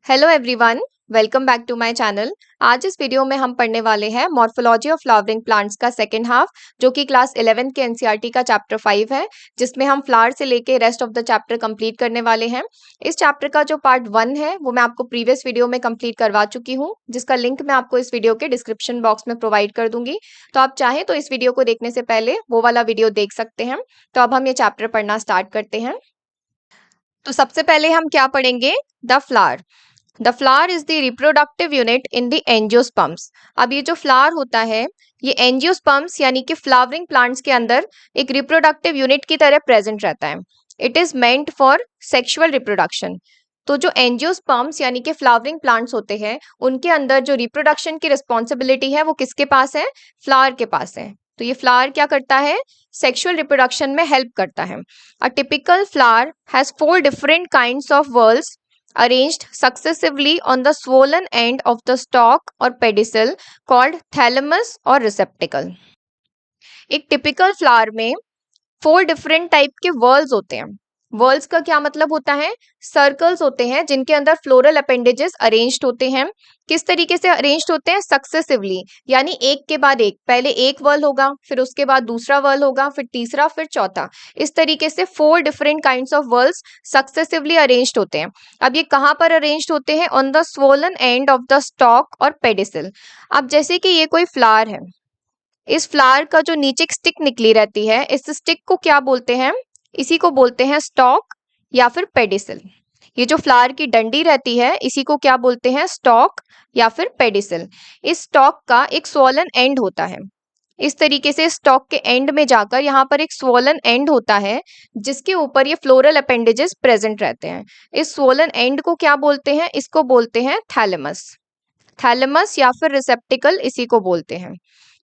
Hello everyone, welcome back to my channel. आज इस video में हम पढ़ने वाले हैं मॉर्फोलॉजी ऑफ फ्लावरिंग प्लांट्स का सेकेंड हाफ, जो कि क्लास 11 के एनसीईआरटी का चैप्टर 5 है, जिसमें हम फ्लावर से लेके rest of the chapter complete करने वाले हैं। इस चैप्टर का जो पार्ट 1 है वो मैं आपको प्रीवियस वीडियो में कंप्लीट करवा चुकी हूँ, जिसका लिंक मैं आपको इस वीडियो के डिस्क्रिप्शन बॉक्स में प्रोवाइड कर दूंगी। तो आप चाहें तो इस वीडियो को देखने से पहले वो वाला वीडियो देख सकते हैं। तो अब हम ये चैप्टर पढ़ना स्टार्ट करते हैं। तो सबसे पहले हम क्या पढ़ेंगे? The flower. The flower is the reproductive unit in the angiosperms. अब ये जो फ्लावर होता है, ये एंजियोस्पर्म्स यानी कि फ्लावरिंग प्लांट्स के अंदर एक रिप्रोडक्टिव यूनिट की तरह प्रेजेंट रहता है। It is meant for sexual reproduction. तो जो एंजियोस्पर्म्स यानी कि फ्लावरिंग प्लांट्स होते हैं, उनके अंदर जो रिप्रोडक्शन की रिस्पॉन्सिबिलिटी है वो किसके पास है? फ्लावर के पास है। तो ये फ्लावर क्या करता है? सेक्सुअल रिप्रोडक्शन में हेल्प करता है। A typical flower has 4 different kinds of whorls arranged successively on the swollen end of the stalk or pedicel called thalamus or receptacle। एक टिपिकल फ्लावर में 4 डिफरेंट टाइप के whorls होते हैं। Whorls का क्या मतलब होता है? सर्कल्स होते हैं जिनके अंदर फ्लोरल अपेंडेजेस अरेंज्ड होते हैं। किस तरीके से अरेंज्ड होते हैं? सक्सेसिवली, यानी एक के बाद एक। पहले एक वर्ल होगा, फिर उसके बाद दूसरा वर्ल होगा, फिर तीसरा, फिर चौथा। इस तरीके से 4 different kinds of whorls successively arranged होते हैं। अब ये कहाँ पर अरेंज्ड होते हैं? On the swollen and of the stock और पेडिसल। अब जैसे कि ये कोई फ्लावर है, इस फ्लावर का जो नीचे एक स्टिक निकली रहती है, इस स्टिक को क्या बोलते हैं? इसी को बोलते हैं स्टॉक या फिर पेडिसल। ये जो फ्लावर की डंडी रहती है, इसी को क्या बोलते हैं? स्टॉक या फिर पेडिसल। इस स्टॉक का एक स्वोलन एंड होता है। इस तरीके से स्टॉक के एंड में जाकर यहाँ पर एक स्वोलन एंड होता है, जिसके ऊपर ये फ्लोरल अपेंडेजेस प्रेजेंट रहते हैं। इस स्वोलन एंड को क्या बोलते हैं? इसको बोलते हैं थैलेमस। थैलेमस या फिर रिसेप्टिकल इसी को बोलते हैं।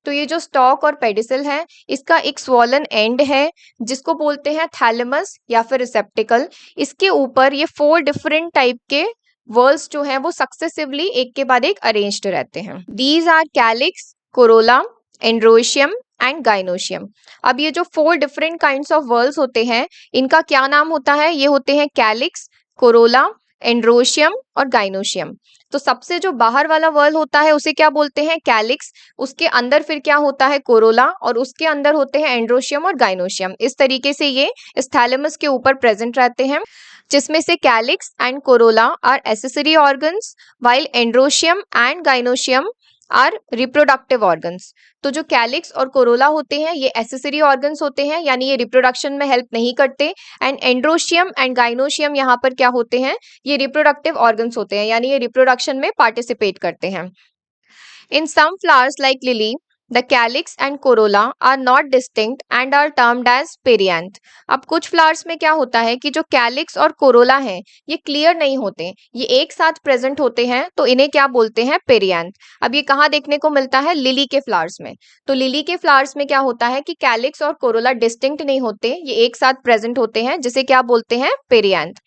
तो ये जो स्टॉक और पेडिसल है, इसका एक स्वॉलन एंड है जिसको बोलते हैं थैलेमस या फिर रिसेप्टिकल। इसके ऊपर ये 4 डिफरेंट टाइप के वर्ल्स जो हैं वो सक्सेसिवली एक के बाद एक अरेंज्ड रहते हैं। These are calyx, corolla, androecium and gynoecium. अब ये जो 4 डिफरेंट काइंड्स ऑफ वर्ल्स होते हैं, इनका क्या नाम होता है? ये होते हैं कैलिक्स, कोरोला, एंड्रोशियम और गाइनोशियम। तो सबसे जो बाहर वाला वर्ल होता है उसे क्या बोलते हैं? कैलिक्स। उसके अंदर फिर क्या होता है? कोरोला, और उसके अंदर होते हैं एंड्रोशियम और गाइनोशियम। इस तरीके से ये इस थैलेमस के ऊपर प्रेजेंट रहते हैं, जिसमें से calyx and corolla are accessory organs, while androecium and gynoecium are reproductive organs. तो जो कैलिक्स और कोरोला होते हैं ये एसेसरी ऑर्गन्स होते हैं, यानी ये रिप्रोडक्शन में हेल्प नहीं करते। एंड एंड्रोशियम एंड गाइनोशियम यहाँ पर क्या होते हैं? ये रिप्रोडक्टिव ऑर्गन्स होते हैं, यानी ये रिप्रोडक्शन में पार्टिसिपेट करते हैं। In some flowers like lily, the calyx and corolla are not distinct and are termed as perianth। अब कुछ फ्लावर्स में क्या होता है कि जो कैलिक्स और कोरोला हैं, ये क्लियर नहीं होते, ये एक साथ प्रेजेंट होते हैं, तो इन्हें क्या बोलते हैं? पेरियांथ। अब ये कहाँ देखने को मिलता है? लिली के फ्लावर्स में। तो लिली के फ्लावर्स में क्या होता है कि कैलिक्स और कोरोला डिस्टिंक्ट नहीं होते, ये एक साथ प्रेजेंट होते हैं, जिसे क्या बोलते हैं? Perianth.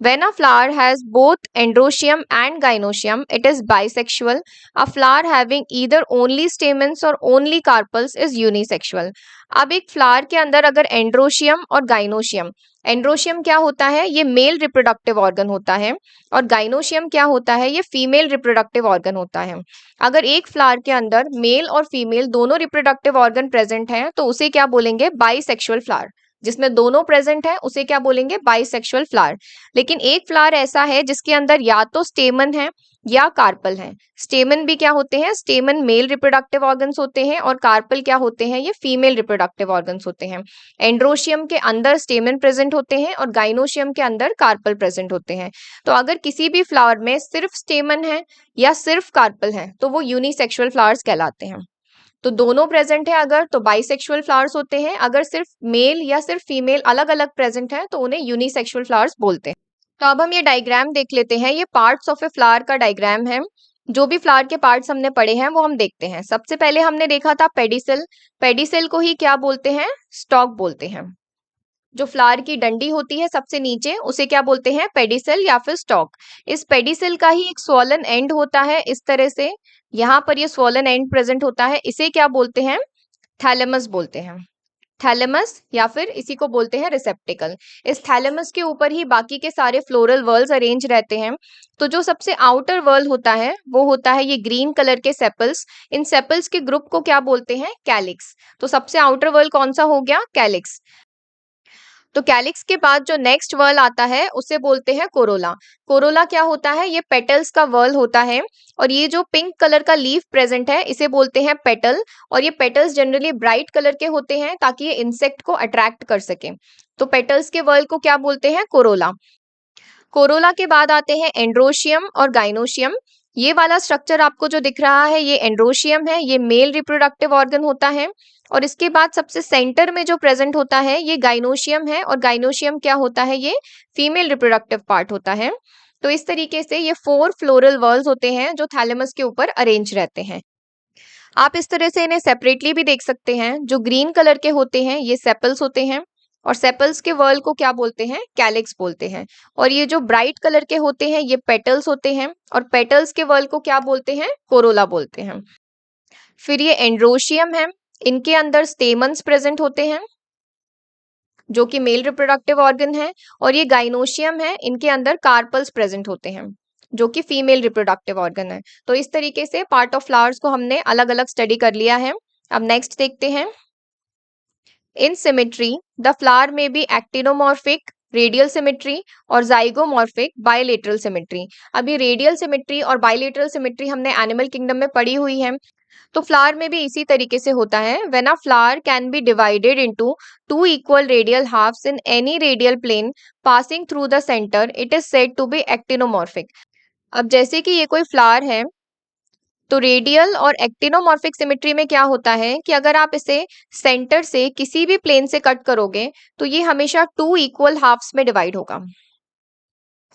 When a flower has both androecium and gynoecium, it is bisexual. A flower having either only stamens or only carpels is unisexual। अब एक फ्लावर के अंदर अगर एंड्रोशियम और गाइनोशियम, एंड्रोशियम क्या होता है? ये मेल रिप्रोडक्टिव ऑर्गन होता है, और गाइनोशियम क्या होता है? ये फीमेल रिप्रोडक्टिव ऑर्गन होता है। अगर एक फ्लावर के अंदर मेल और फीमेल दोनों रिप्रोडक्टिव ऑर्गन प्रेजेंट हैं, तो उसे क्या बोलेंगे? Bisexual flower. जिसमें दोनों प्रेजेंट है उसे क्या बोलेंगे? Bisexual flower. लेकिन एक फ्लावर ऐसा है जिसके अंदर या तो स्टेमन है या कार्पल है। स्टेमन भी क्या होते हैं? स्टेमन मेल रिप्रोडक्टिव ऑर्गन्स होते हैं, और कार्पल क्या होते हैं? ये फीमेल रिप्रोडक्टिव ऑर्गन्स होते हैं। एंड्रोशियम के अंदर स्टेमन प्रेजेंट होते हैं और गाइनोशियम के अंदर कार्पल प्रेजेंट होते हैं। तो अगर किसी भी फ्लावर में सिर्फ स्टेमन है या सिर्फ कार्पल है, तो वो यूनिसेक्सुअल फ्लावर्स कहलाते हैं। तो दोनों प्रेजेंट है अगर, तो बाइसेक्सुअल फ्लावर्स होते हैं। अगर सिर्फ मेल या सिर्फ फीमेल अलग अलग प्रेजेंट है, तो उन्हें यूनिसेक्सुअल फ्लावर्स बोलते हैं। तो अब हम ये डायग्राम देख लेते हैं। ये पार्ट्स ऑफ ए फ्लावर का डायग्राम है। जो भी फ्लावर के पार्ट्स हमने पढ़े हैं वो हम देखते हैं। सबसे पहले हमने देखा था पेडिसल। पेडिसल को ही क्या बोलते हैं? स्टॉक बोलते हैं। जो फ्लावर की डंडी होती है सबसे नीचे, उसे क्या बोलते हैं? पेडिसल या फिर स्टॉक। इस पेडिसल का ही एक स्वॉलन एंड होता है, इस तरह से यहाँ पर ये स्वॉलन एंड प्रेजेंट होता है, इसे क्या बोलते हैं? थैलेमस बोलते हैं। थैलेमस या फिर इसी को बोलते हैं रिसेप्टिकल। इस थैलेमस के ऊपर ही बाकी के सारे फ्लोरल व्हर्ल्स अरेंज रहते हैं। तो जो सबसे आउटर व्हर्ल होता है वो होता है ये ग्रीन कलर के सेपल्स। इन सेपल्स के ग्रुप को क्या बोलते हैं? कैलिक्स। तो सबसे आउटर व्हर्ल कौन सा हो गया? कैलिक्स। तो कैलिक्स के बाद जो नेक्स्ट वर्ल आता है उसे बोलते हैं कोरोला। कोरोला क्या होता है? ये पेटल्स का वर्ल होता है। और ये जो पिंक कलर का लीफ प्रेजेंट है इसे बोलते हैं पेटल। और ये पेटल्स जनरली ब्राइट कलर के होते हैं ताकि ये इंसेक्ट को अट्रैक्ट कर सके। तो पेटल्स के वर्ल को क्या बोलते हैं? कोरोला। कोरोला के बाद आते हैं एंड्रोशियम और गाइनोशियम। ये वाला स्ट्रक्चर आपको जो दिख रहा है ये एंड्रोशियम है, ये मेल रिप्रोडक्टिव ऑर्गन होता है। और इसके बाद सबसे सेंटर में जो प्रेजेंट होता है ये गाइनोशियम है। और गाइनोशियम क्या होता है? ये फीमेल रिप्रोडक्टिव पार्ट होता है। तो इस तरीके से ये 4 फ्लोरल व्हर्ल्स होते हैं जो थैलेमस के ऊपर अरेंज रहते हैं। आप इस तरह से इन्हें सेपरेटली भी देख सकते हैं। जो ग्रीन कलर के होते हैं ये सेपल्स होते हैं। और सेपल्स के वर्ल को क्या बोलते हैं? कैलिक्स बोलते हैं। और ये जो ब्राइट कलर के होते हैं ये पेटल्स होते हैं। और पेटल्स के वर्ल को क्या बोलते हैं? कोरोला बोलते हैं। फिर ये एंड्रोशियम है। इनके अंदर स्टेमन्स प्रेजेंट होते हैं जो कि मेल रिप्रोडक्टिव ऑर्गन है। और ये गाइनोशियम है, इनके अंदर कार्पल्स प्रेजेंट होते हैं जो कि फीमेल रिप्रोडक्टिव ऑर्गन है। तो इस तरीके से पार्ट ऑफ फ्लावर्स को हमने अलग अलग स्टडी कर लिया है। अब नेक्स्ट देखते हैं। इन सिमेट्री द फ्लावर में बी एक्टिनोमॉर्फिक रेडियल सिमेट्री और जाइगोमॉर्फिक बायलेटरल सिमेट्री। अभी रेडियल सिमेट्री और बायलेटरल सिमेट्री हमने एनिमल किंगडम में पढ़ी हुई है। तो फ्लावर में भी इसी तरीके से होता है। When a flower can be divided into 2 equal radial halves in any radial plane passing through the centre it is said to be actinomorphic. अब जैसे कि ये कोई फ्लावर है तो रेडियल और एक्टिनोमॉर्फिक सिमेट्री में क्या होता है कि अगर आप इसे सेंटर से किसी भी प्लेन से कट करोगे तो ये हमेशा 2 इक्वल हाफ्स में डिवाइड होगा।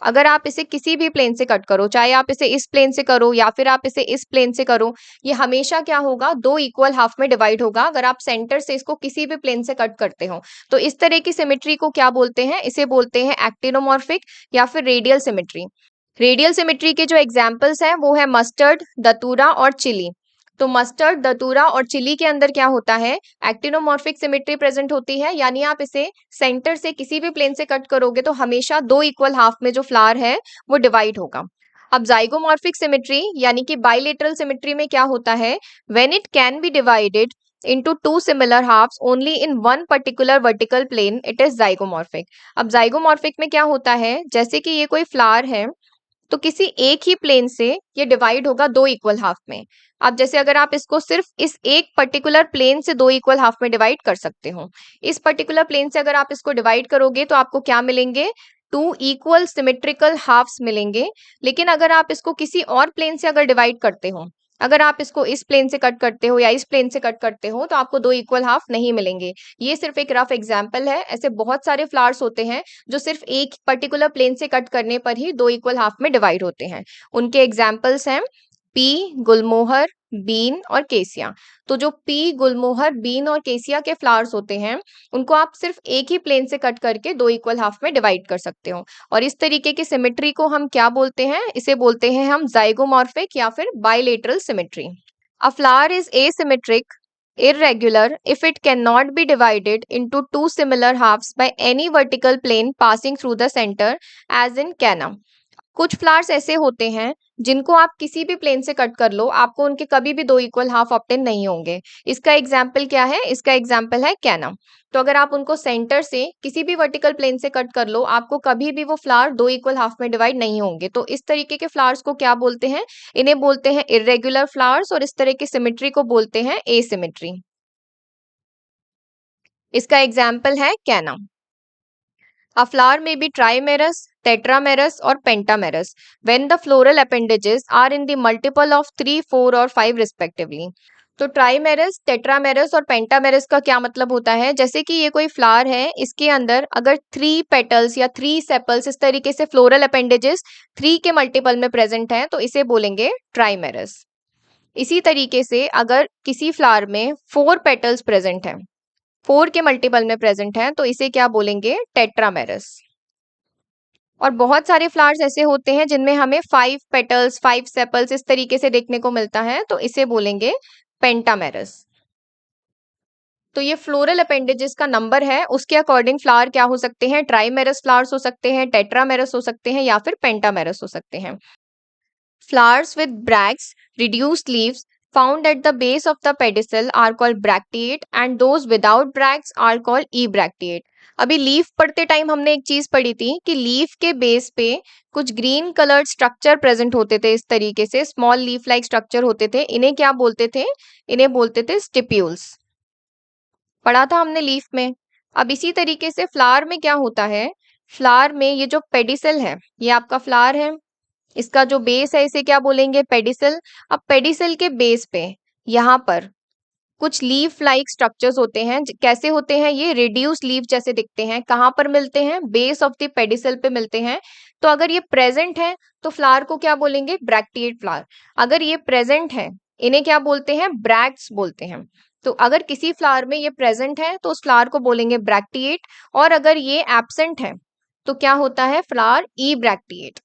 अगर आप इसे किसी भी प्लेन से कट करो, चाहे आप इसे इस प्लेन से करो या फिर आप इसे इस प्लेन से करो, ये हमेशा क्या होगा? 2 इक्वल हाफ में डिवाइड होगा अगर आप सेंटर से इसको किसी भी प्लेन से कट करते हो। तो इस तरह की सिमेट्री को क्या बोलते हैं? इसे बोलते हैं एक्टिनोमॉर्फिक या फिर रेडियल सिमेट्री। रेडियल सिमेट्री के जो एग्जाम्पल्स हैं वो है मस्टर्ड, दतूरा और चिली। तो मस्टर्ड, दतूरा और चिली के अंदर क्या होता है? एक्टिनोमॉर्फिक सिमेट्री प्रेजेंट होती है, यानी आप इसे सेंटर से किसी भी प्लेन से कट करोगे तो हमेशा 2 इक्वल हाफ में जो फ्लावर है वो डिवाइड होगा। अब जाइगोमॉर्फिक सिमेट्री यानी कि बाइलेटरल सिमेट्री में क्या होता है? When it can be divided into 2 similar halves only in one particular vertical plane it is zygomorphic। अब जाइगोमॉर्फिक में क्या होता है? जैसे कि ये कोई फ्लावर है तो किसी एक ही प्लेन से ये डिवाइड होगा 2 इक्वल हाफ में। अब जैसे अगर आप इसको सिर्फ इस एक पर्टिकुलर प्लेन से 2 इक्वल हाफ में डिवाइड कर सकते हो। इस पर्टिकुलर प्लेन से अगर आप इसको डिवाइड करोगे तो आपको क्या मिलेंगे? 2 इक्वल सिमेट्रिकल हाफ्स मिलेंगे। लेकिन अगर आप इसको किसी और प्लेन से अगर डिवाइड करते हो, अगर आप इसको इस प्लेन से कट करते हो या इस प्लेन से कट करते हो तो आपको 2 इक्वल हाफ नहीं मिलेंगे। ये सिर्फ एक रफ एग्जाम्पल है। ऐसे बहुत सारे फ्लावर्स होते हैं जो सिर्फ एक पर्टिकुलर प्लेन से कट करने पर ही 2 इक्वल हाफ में डिवाइड होते हैं। उनके एग्जाम्पल्स हैं पी, गुलमोहर, बीन और केसिया। तो जो पी, गुलमोहर, बीन और केसिया के फ्लावर्स होते हैं उनको आप सिर्फ एक ही प्लेन से कट करके 2 इक्वल हाफ में डिवाइड कर सकते हो। और इस तरीके की सिमेट्री को हम क्या बोलते हैं? इसे बोलते हैं हम जाइगोमॉर्फिक या फिर bilateral symmetry. A flower is asymmetric irregular if it cannot be divided into 2 similar halves by any vertical plane passing through the center as in canna। कुछ फ्लावर्स ऐसे होते हैं जिनको आप किसी भी प्लेन से कट कर लो, आपको उनके कभी भी 2 इक्वल हाफ ऑब्टेन नहीं होंगे। इसका एग्जाम्पल क्या है? इसका एग्जाम्पल है कैना। तो अगर आप उनको सेंटर से किसी भी वर्टिकल प्लेन से कट कर लो, आपको कभी भी वो फ्लावर 2 इक्वल हाफ में डिवाइड नहीं होंगे। तो इस तरीके के फ्लावर्स को क्या बोलते हैं? इन्हें बोलते हैं इर्रेगुलर फ्लावर्स और इस तरह की सिमेट्री को बोलते हैं एसिमेट्री। इसका एग्जाम्पल है कैना। A flower may be trimerous, tetramerous or pentamerous when the floral appendages are in the multiple of 3, 4 और 5 respectively। तो ट्राइमेरस, टेट्रामेरस और पेंटामेरस का क्या मतलब होता है? जैसे कि ये कोई फ्लावर है, इसके अंदर अगर 3 पेटल्स या 3 सेपल्स इस तरीके से फ्लोरल अपेंडेजेस 3 के मल्टीपल में प्रेजेंट हैं तो इसे बोलेंगे ट्राइमेरस। इसी तरीके से अगर किसी फ्लावर में 4 पेटल्स प्रेजेंट हैं, 4 के मल्टीपल में प्रेजेंट है तो इसे क्या बोलेंगे? टेट्रामेरस। और बहुत सारे फ्लावर्स ऐसे होते हैं जिनमें हमें 5 पेटल्स, 5 सेपल्स इस तरीके से देखने को मिलता है तो इसे बोलेंगे पेंटामेरस। तो ये फ्लोरल अपेंडेजेस का नंबर है, उसके अकॉर्डिंग फ्लावर क्या हो सकते हैं, ट्राइमेरस फ्लावर्स हो सकते हैं, टेट्रामेरस हो सकते हैं या फिर पेंटामेरस हो सकते हैं। Flowers with bracts, reduced leaves, found at the base of the pedicel are called bracteate and those without bracts are called ebracteate. अभी लीफ पढ़ते टाइम हमने एक चीज पढ़ी थी कि लीफ के बेस पे कुछ ग्रीन कलर्ड स्ट्रक्चर प्रेजेंट होते थे, इस तरीके से स्मॉल लीफ लाइक स्ट्रक्चर होते थे। इन्हें क्या बोलते थे, इन्हें बोलते थे स्टिप्यूल्स। पढ़ा था हमने लीफ में। अब इसी तरीके से फ्लावर में क्या होता है, फ्लावर में ये जो पेडिसल है, ये आपका फ्लावर है, इसका जो बेस है इसे क्या बोलेंगे, पेडिसल। अब पेडिसल के बेस पे यहाँ पर कुछ लीफ लाइक स्ट्रक्चर्स होते हैं। कैसे होते हैं ये, रिड्यूस लीफ जैसे दिखते हैं। कहाँ पर मिलते हैं, बेस ऑफ द पेडिसल पे मिलते हैं। तो अगर ये प्रेजेंट है तो फ्लावर को क्या बोलेंगे, ब्रैक्टिएट फ्लावर। अगर ये प्रेजेंट है, इन्हें क्या बोलते हैं, ब्रैक्ट्स बोलते हैं। तो अगर किसी फ्लावर में ये प्रेजेंट है तो उस फ्लावर को बोलेंगे ब्रैक्टिएट, और अगर ये एब्सेंट है तो क्या होता है, फ्लावर ई ब्रैक्टिएट।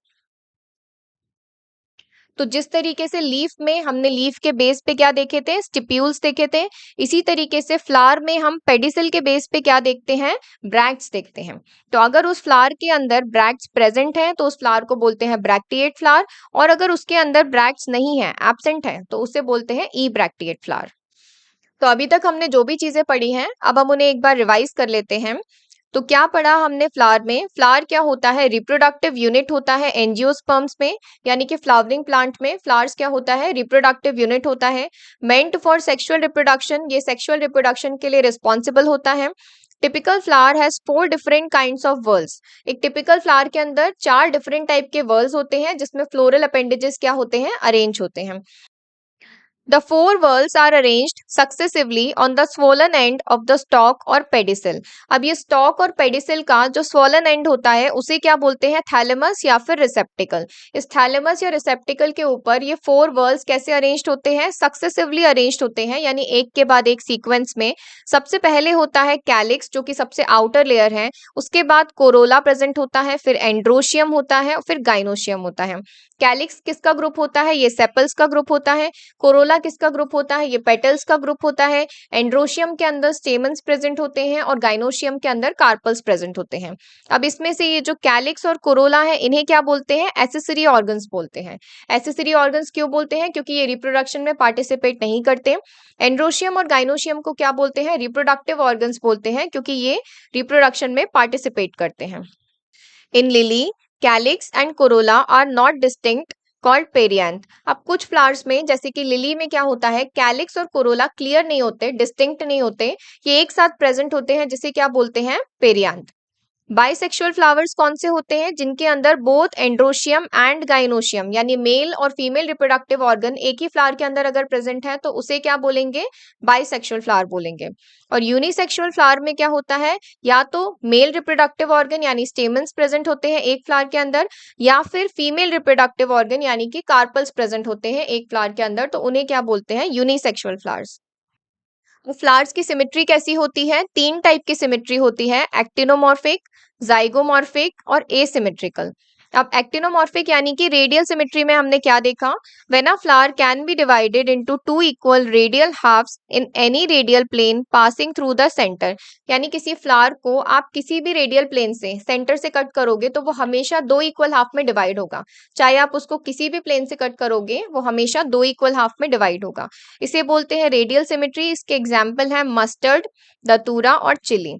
तो जिस तरीके से लीफ में हमने लीफ के बेस पे क्या देखे थे, स्टिप्यूल्स देखे थे, इसी तरीके से फ्लावर में हम पेडिसल के बेस पे क्या देखते हैं, ब्रैक्ट्स देखते हैं। तो अगर उस फ्लावर के अंदर ब्रैक्ट्स प्रेजेंट हैं तो उस फ्लावर को बोलते हैं ब्रैक्टिएट फ्लावर, और अगर उसके अंदर ब्रैक्ट्स नहीं है, एब्सेंट है, तो उसे बोलते हैं ई ब्रैक्टिएट फ्लावर। तो अभी तक हमने जो भी चीजें पढ़ी हैं, अब हम उन्हें एक बार रिवाइज कर लेते हैं। तो क्या पढ़ा हमने फ्लावर में, फ्लावर क्या होता है, रिप्रोडक्टिव यूनिट होता है एंजियोस्पर्म्स में, यानी कि फ्लावरिंग प्लांट में फ्लावर्स क्या होता है, रिप्रोडक्टिव यूनिट होता है। मेंट फॉर सेक्सुअल रिप्रोडक्शन, ये सेक्सुअल रिप्रोडक्शन के लिए रिस्पॉन्सिबल होता है। Typical flower has 4 different kinds of whorls. एक टिपिकल फ्लावर के अंदर 4 डिफरेंट टाइप के वर्ल्स होते हैं, जिसमें फ्लोरल अपेंडेजेस क्या होते हैं, अरेंज होते हैं। The four whorls are arranged successively on the swollen end of the stalk or pedicel. अब ये stalk और pedicel का जो swollen end होता है उसे क्या बोलते हैं, thalamus या फिर receptacle। इस thalamus या receptacle के ऊपर ये four whorls कैसे arranged होते हैं, successively arranged होते हैं, यानी एक के बाद एक sequence में। सबसे पहले होता है calyx जो कि सबसे outer layer है, उसके बाद corolla present होता है, फिर androecium होता है, फिर gynoecium होता है। कैलिक्स किसका ग्रुप होता है, ये सेपल्स का ग्रुप होता है। कोरोला किसका ग्रुप होता है, ये पेटल्स का ग्रुप होता है। एंड्रोशियम के अंदर स्टेमन्स प्रेजेंट होते हैं और गाइनोशियम के अंदर कार्पल्स प्रेजेंट होते हैं। अब इसमें से ये जो कैलिक्स और कोरोला है, इन्हें क्या बोलते हैं, एसेसरी ऑर्गन्स बोलते हैं। एसेसरी ऑर्गन्स क्यों बोलते हैं, क्योंकि ये रिप्रोडक्शन में पार्टिसिपेट नहीं करते। एंड्रोशियम और गाइनोशियम को क्या बोलते हैं, रिप्रोडक्टिव ऑर्गन्स बोलते हैं, क्योंकि ये रिप्रोडक्शन में पार्टिसिपेट करते हैं। In lily, calyx and corolla are not distinct called perianth. अब कुछ फ्लावर्स में, जैसे कि लिली में क्या होता है, कैलिक्स और कोरोला क्लियर नहीं होते, डिस्टिंक्ट नहीं होते, ये एक साथ प्रेजेंट होते हैं, जिसे क्या बोलते हैं, पेरियांथ। बाइसेक्सुअल फ्लावर्स कौन से होते हैं, जिनके अंदर बोथ एंड्रोशियम एंड गाइनोशियम यानी मेल और फीमेल रिप्रोडक्टिव ऑर्गन एक ही फ्लावर के अंदर अगर प्रेजेंट है तो उसे क्या बोलेंगे, बाइसेक्सुअल फ्लावर बोलेंगे। और यूनिसेक्सुअल फ्लावर में क्या होता है, या तो मेल रिप्रोडक्टिव ऑर्गन यानी स्टेमन्स प्रेजेंट होते हैं एक फ्लावर के अंदर, या फिर फीमेल रिप्रोडक्टिव ऑर्गन यानी कि कार्पल्स प्रेजेंट होते हैं एक फ्लावर के अंदर, तो उन्हें क्या बोलते हैं, यूनिसेक्सुअल फ्लावर्स। फ्लावर्स की सिमेट्री कैसी होती है, 3 टाइप की सिमेट्री होती है, एक्टिनोमॉर्फिक, जाइगोमॉर्फिक और एसिमेट्रिकल। अब एक्टिनोमॉर्फिक यानी कि रेडियल सिमेट्री में हमने क्या देखा, when a flower can be divided into 2 equal radial halves in any radial plane passing through the centre. यानी किसी फ्लावर को आप किसी भी रेडियल प्लेन से सेंटर से कट करोगे तो वो हमेशा 2 इक्वल हाफ में डिवाइड होगा। चाहे आप उसको किसी भी प्लेन से कट करोगे वो हमेशा 2 इक्वल हाफ में डिवाइड होगा। इसे बोलते हैं रेडियल सिमेट्री। इसके एग्जाम्पल है मस्टर्ड, दतूरा और चिली।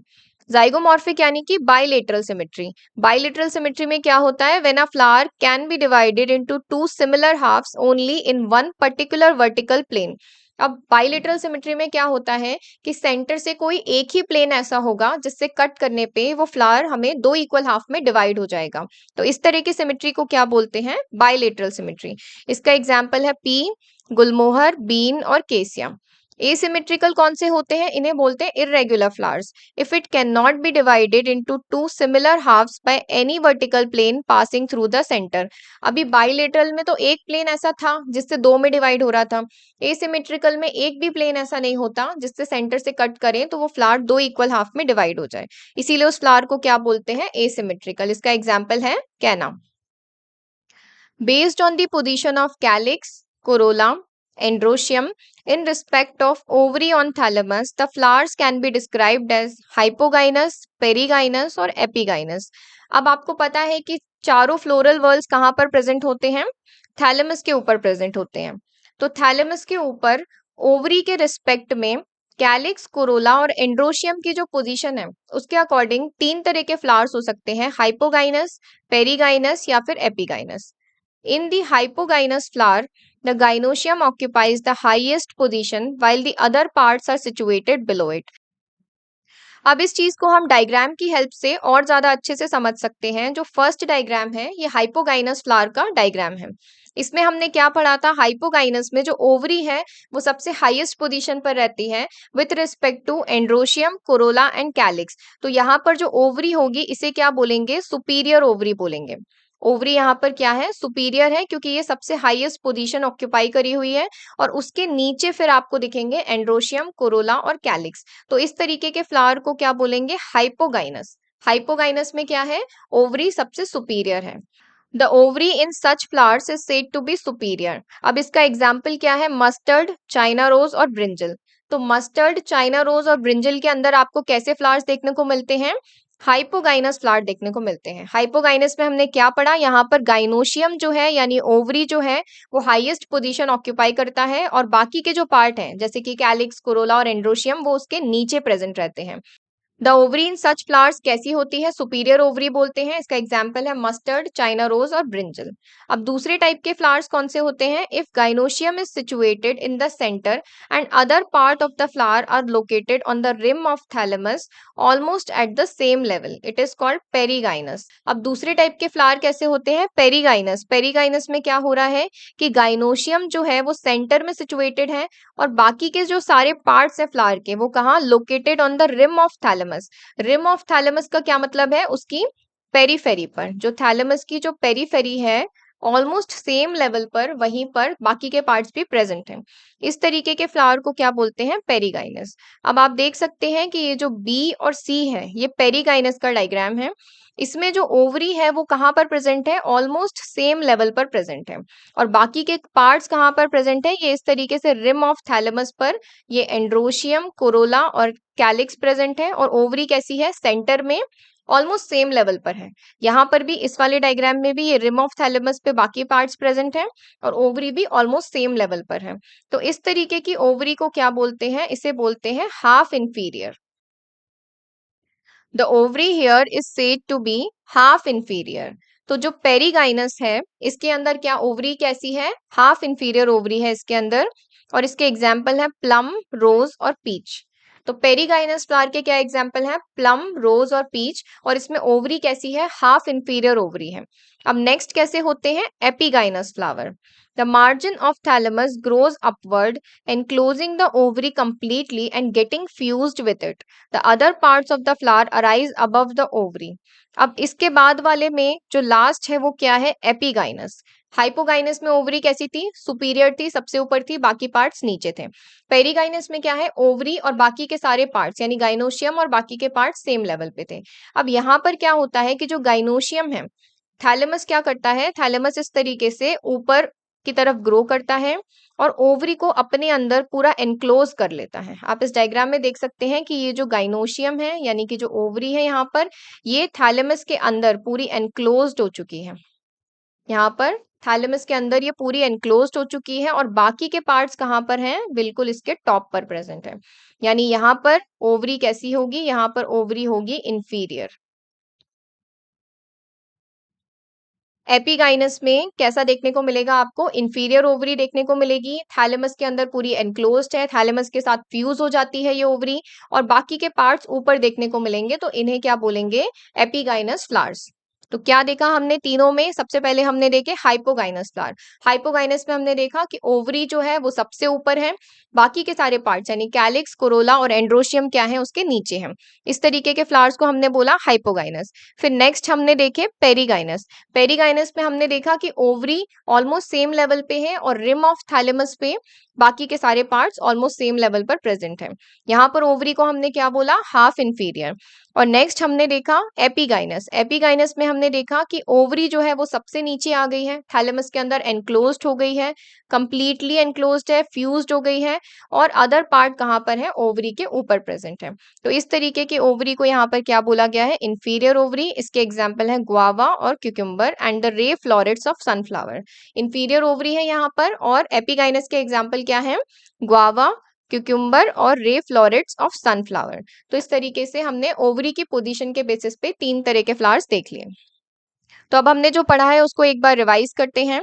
जाइगोमॉर्फिक यानी कि बाइलेटरल सिमेट्री। बाइलेटरल सिमेट्री में क्या होता है, when a flower can be divided into 2 similar halves only in one particular vertical plane. अब बाइलेटरल सिमेट्री में क्या होता है कि सेंटर से कोई एक ही प्लेन ऐसा होगा जिससे कट करने पे वो फ्लावर हमें 2 इक्वल हाफ में डिवाइड हो जाएगा। तो इस तरह की सिमेट्री को क्या बोलते हैं, बाइलेटरल सिमेट्री। इसका एग्जाम्पल है पी, गुलमोहर, बीन और केसिया। एसिमेट्रिकल कौन से होते हैं, इन्हें बोलते हैं irregular flowers. If it can not be divided into 2 similar halves by any vertical plane passing through the centre. अभी बाइलेटरल में तो एक प्लेन ऐसा था जिससे 2 में डिवाइड हो रहा था। एसिमेट्रिकल में एक भी प्लेन ऐसा नहीं होता जिससे सेंटर से कट करें तो वो फ्लावर 2 इक्वल हाफ में डिवाइड हो जाए, इसीलिए उस फ्लावर को क्या बोलते हैं, एसिमेट्रिकल। इसका एग्जाम्पल है कैना। Based on the position of calyx, corolla, androecium. In respect of ovary on thalamus, the flowers can be described as hypogynous, perigynous और epigynous. अब आपको पता है कि चारों फ्लोरल वर्ल्स कहाँ पर प्रेजेंट होते हैं? थैलेमस के ऊपर प्रेजेंट होते हैं. तो थैलेमस के ऊपर ओवरी के रिस्पेक्ट में कैलिक्स, कोरोला और एंड्रोशियम की जो पोजीशन है उसके अकॉर्डिंग तीन तरह के फ्लावर्स हो सकते हैं, हाइपोगाइनस, पेरीगाइनस या फिर epigynous. In the hypogynous flower, the gynoecium occupies the highest position while the other parts are situated below it. अब इस चीज को हम डायग्राम की हेल्प से और ज्यादा अच्छे से समझ सकते हैं. जो फर्स्ट डायग्राम है ये हाइपोगाइनस फ्लावर का डायग्राम है. इसमें हमने क्या पढ़ा था? हाइपोगाइनस में जो ओवरी है वो सबसे हाईएस्ट पोजीशन पर रहती है with respect to androecium, corolla and calyx. तो यहाँ पर जो ओवरी होगी इसे क्या बोलेंगे? सुपीरियर ओवरी बोलेंगे. ओवरी यहाँ पर क्या है? सुपीरियर है, क्योंकि ये सबसे हाईएस्ट पोजीशन ऑक्यूपाई करी हुई है. और उसके नीचे फिर आपको दिखेंगे एंड्रोशियम, कोरोला और कैलिक्स. तो इस तरीके के फ्लावर को क्या बोलेंगे? हाइपोगाइनस. हाइपोगाइनस में क्या है? ओवरी सबसे सुपीरियर है. The ovary in such flowers is said to be superior. अब इसका एग्जाम्पल क्या है? मस्टर्ड, चाइना रोज और ब्रिंजल. तो मस्टर्ड, चाइना रोज और ब्रिंजल के अंदर आपको कैसे फ्लावर्स देखने को मिलते हैं? हाइपोगाइनस फ्लावर देखने को मिलते हैं. हाइपोगाइनस में हमने क्या पढ़ा? यहाँ पर गाइनोशियम जो है यानी ओवरी जो है वो हाईएस्ट पोजीशन ऑक्यूपाई करता है और बाकी के जो पार्ट हैं जैसे कि कैलिक्स, कोरोला और एंड्रोशियम वो उसके नीचे प्रेजेंट रहते हैं. The ovary in such flowers कैसी होती है? सुपीरियर ओवरी बोलते हैं. इसका एग्जाम्पल है मस्टर्ड, चाइना रोज और ब्रिंजल. अब दूसरे टाइप के फ्लावर्स कौन से होते हैं? If gynoecium is situated in the centre and other part of the flower are located on the rim of thalamus almost at the same level, it is called perigynous. अब दूसरे type के flower कैसे होते हैं? Perigynous. Perigynous में क्या हो रहा है कि गाइनोशियम जो है वो सेंटर में सिचुएटेड है और बाकी के जो सारे पार्ट्स है फ्लावर के वो कहाँ? Located on the rim of thalamus. Rim of thalamus का क्या मतलब है? उसकी पेरीफेरी पर. जो थैलेमस की जो पेरीफेरी है ऑलमोस्ट सेम लेवल पर वहीं पर बाकी के पार्ट्स भी प्रेजेंट हैं. इस तरीके के फ्लावर को क्या बोलते हैं? पेरीगाइनस. अब आप देख सकते हैं कि ये जो बी और सी है ये पेरीगाइनस का डायग्राम है. इसमें जो ओवरी है वो कहाँ पर प्रेजेंट है? ऑलमोस्ट सेम लेवल पर प्रेजेंट है. और बाकी के पार्ट्स कहाँ पर प्रेजेंट है? ये इस तरीके से रिम ऑफ थैलेमस पर ये एंड्रोशियम, कोरोला और कैलिक्स प्रेजेंट है. और ओवरी कैसी है? सेंटर में ऑलमोस्ट सेम लेवल पर है. यहाँ पर भी इस वाले डायग्राम में भी ये रिम ऑफ थैलेमस पे बाकी पार्ट्स प्रेजेंट हैं और ओवरी भी ऑलमोस्ट सेम लेवल पर है. तो इस तरीके की ओवरी को क्या बोलते हैं? इसे बोलते हैं half inferior. The ovary here is said to be half inferior. तो जो पेरीगाइनस है इसके अंदर क्या ओवरी कैसी है? हाफ इंफीरियर ओवरी है इसके अंदर. और इसके एग्जाम्पल है प्लम, रोज और पीच. तो पेरीगाइनस फ्लावर के क्या एग्जाम्पल है? प्लम, रोज और पीच. और इसमें ओवरी कैसी है? हाफ इंफीरियर ओवरी है. अब नेक्स्ट कैसे होते हैं? Epigynous flower. The margin of thalamus grows upward enclosing the ovary completely and getting fused with it. The other parts of the flower arise above the ovary. अब इसके बाद वाले में जो लास्ट है वो क्या है? एपिगाइनस. हाइपोगाइनस में ओवरी कैसी थी? सुपीरियर थी, सबसे ऊपर थी, बाकी पार्ट्स नीचे थे. पेरीगाइनस में क्या है? ओवरी और बाकी के सारे पार्ट्स यानी गाइनोशियम और बाकी के पार्ट्स सेम लेवल पे थे. अब यहाँ पर क्या होता है कि जो गाइनोशियम है थैलेमस क्या करता है? थैलेमस इस तरीके से ऊपर की तरफ ग्रो करता है और ओवरी को अपने अंदर पूरा एनक्लोज कर लेता है. आप इस डायग्राम में देख सकते हैं कि ये जो गाइनोशियम है यानी कि जो ओवरी है यहाँ पर ये थैलेमस के अंदर पूरी एनक्लोज्ड हो चुकी है. यहाँ पर थैलेमस के अंदर ये पूरी एनक्लोज्ड हो चुकी है और बाकी के पार्ट्स कहाँ पर हैं? बिल्कुल इसके टॉप पर प्रेजेंट है. यानी यहाँ पर ओवरी कैसी होगी? यहाँ पर ओवरी होगी इंफीरियर. एपिगाइनस में कैसा देखने को मिलेगा आपको? इंफीरियर ओवरी देखने को मिलेगी. थैलेमस के अंदर पूरी एनक्लोज्ड है, थैलेमस के साथ फ्यूज हो जाती है ये ओवरी और बाकी के पार्ट्स ऊपर देखने को मिलेंगे. तो इन्हें क्या बोलेंगे? Epigynous flowers. तो क्या देखा हमने तीनों में? सबसे पहले हमने देखे हाइपोगाइनस फ्लावर. हाइपोगाइनस में हमने देखा कि ओवरी जो है वो सबसे ऊपर है, बाकी के सारे पार्ट्स यानी कैलिक्स, कोरोला और एंड्रोशियम क्या है? उसके नीचे हैं. इस तरीके के फ्लावर्स को हमने बोला हाइपोगाइनस. फिर नेक्स्ट हमने देखे पेरीगाइनस. पेरीगाइनस में हमने देखा कि ओवरी ऑलमोस्ट सेम लेवल पे है और रिम ऑफ थैलेमस पे बाकी के सारे पार्ट्स ऑलमोस्ट सेम लेवल पर प्रेजेंट है. यहाँ पर ओवरी को हमने क्या बोला? Half inferior. और नेक्स्ट हमने देखा एपिगाइनस। एपिगाइनस में हमने देखा कि ओवरी जो है वो सबसे नीचे आ गई है, थैलेमस के अंदर एनक्लोज्ड हो गई है, कंप्लीटली एनक्लोज्ड है, फ्यूज्ड हो गई है, और अदर पार्ट कहाँ पर है, ओवरी के ऊपर प्रेजेंट है। तो इस तरीके के ओवरी को यहाँ पर क्या बोला गया है, इंफीरियर ओवरी। इसके एग्जाम्पल है गुआवा और cucumber and the ray florets of sunflower. Inferior ovary है यहाँ पर, और एपिगाइनस के एग्जाम्पल क्या है, गुआवा, क्यूक्यूम्बर और रे फ्लोरेट्स ऑफ सनफ्लावर। तो इस तरीके से हमने ओवरी की पोजीशन के बेसिस पे 3 तरह के फ्लावर्स देख लिए। तो अब हमने जो पढ़ा है उसको एक बार रिवाइज करते हैं।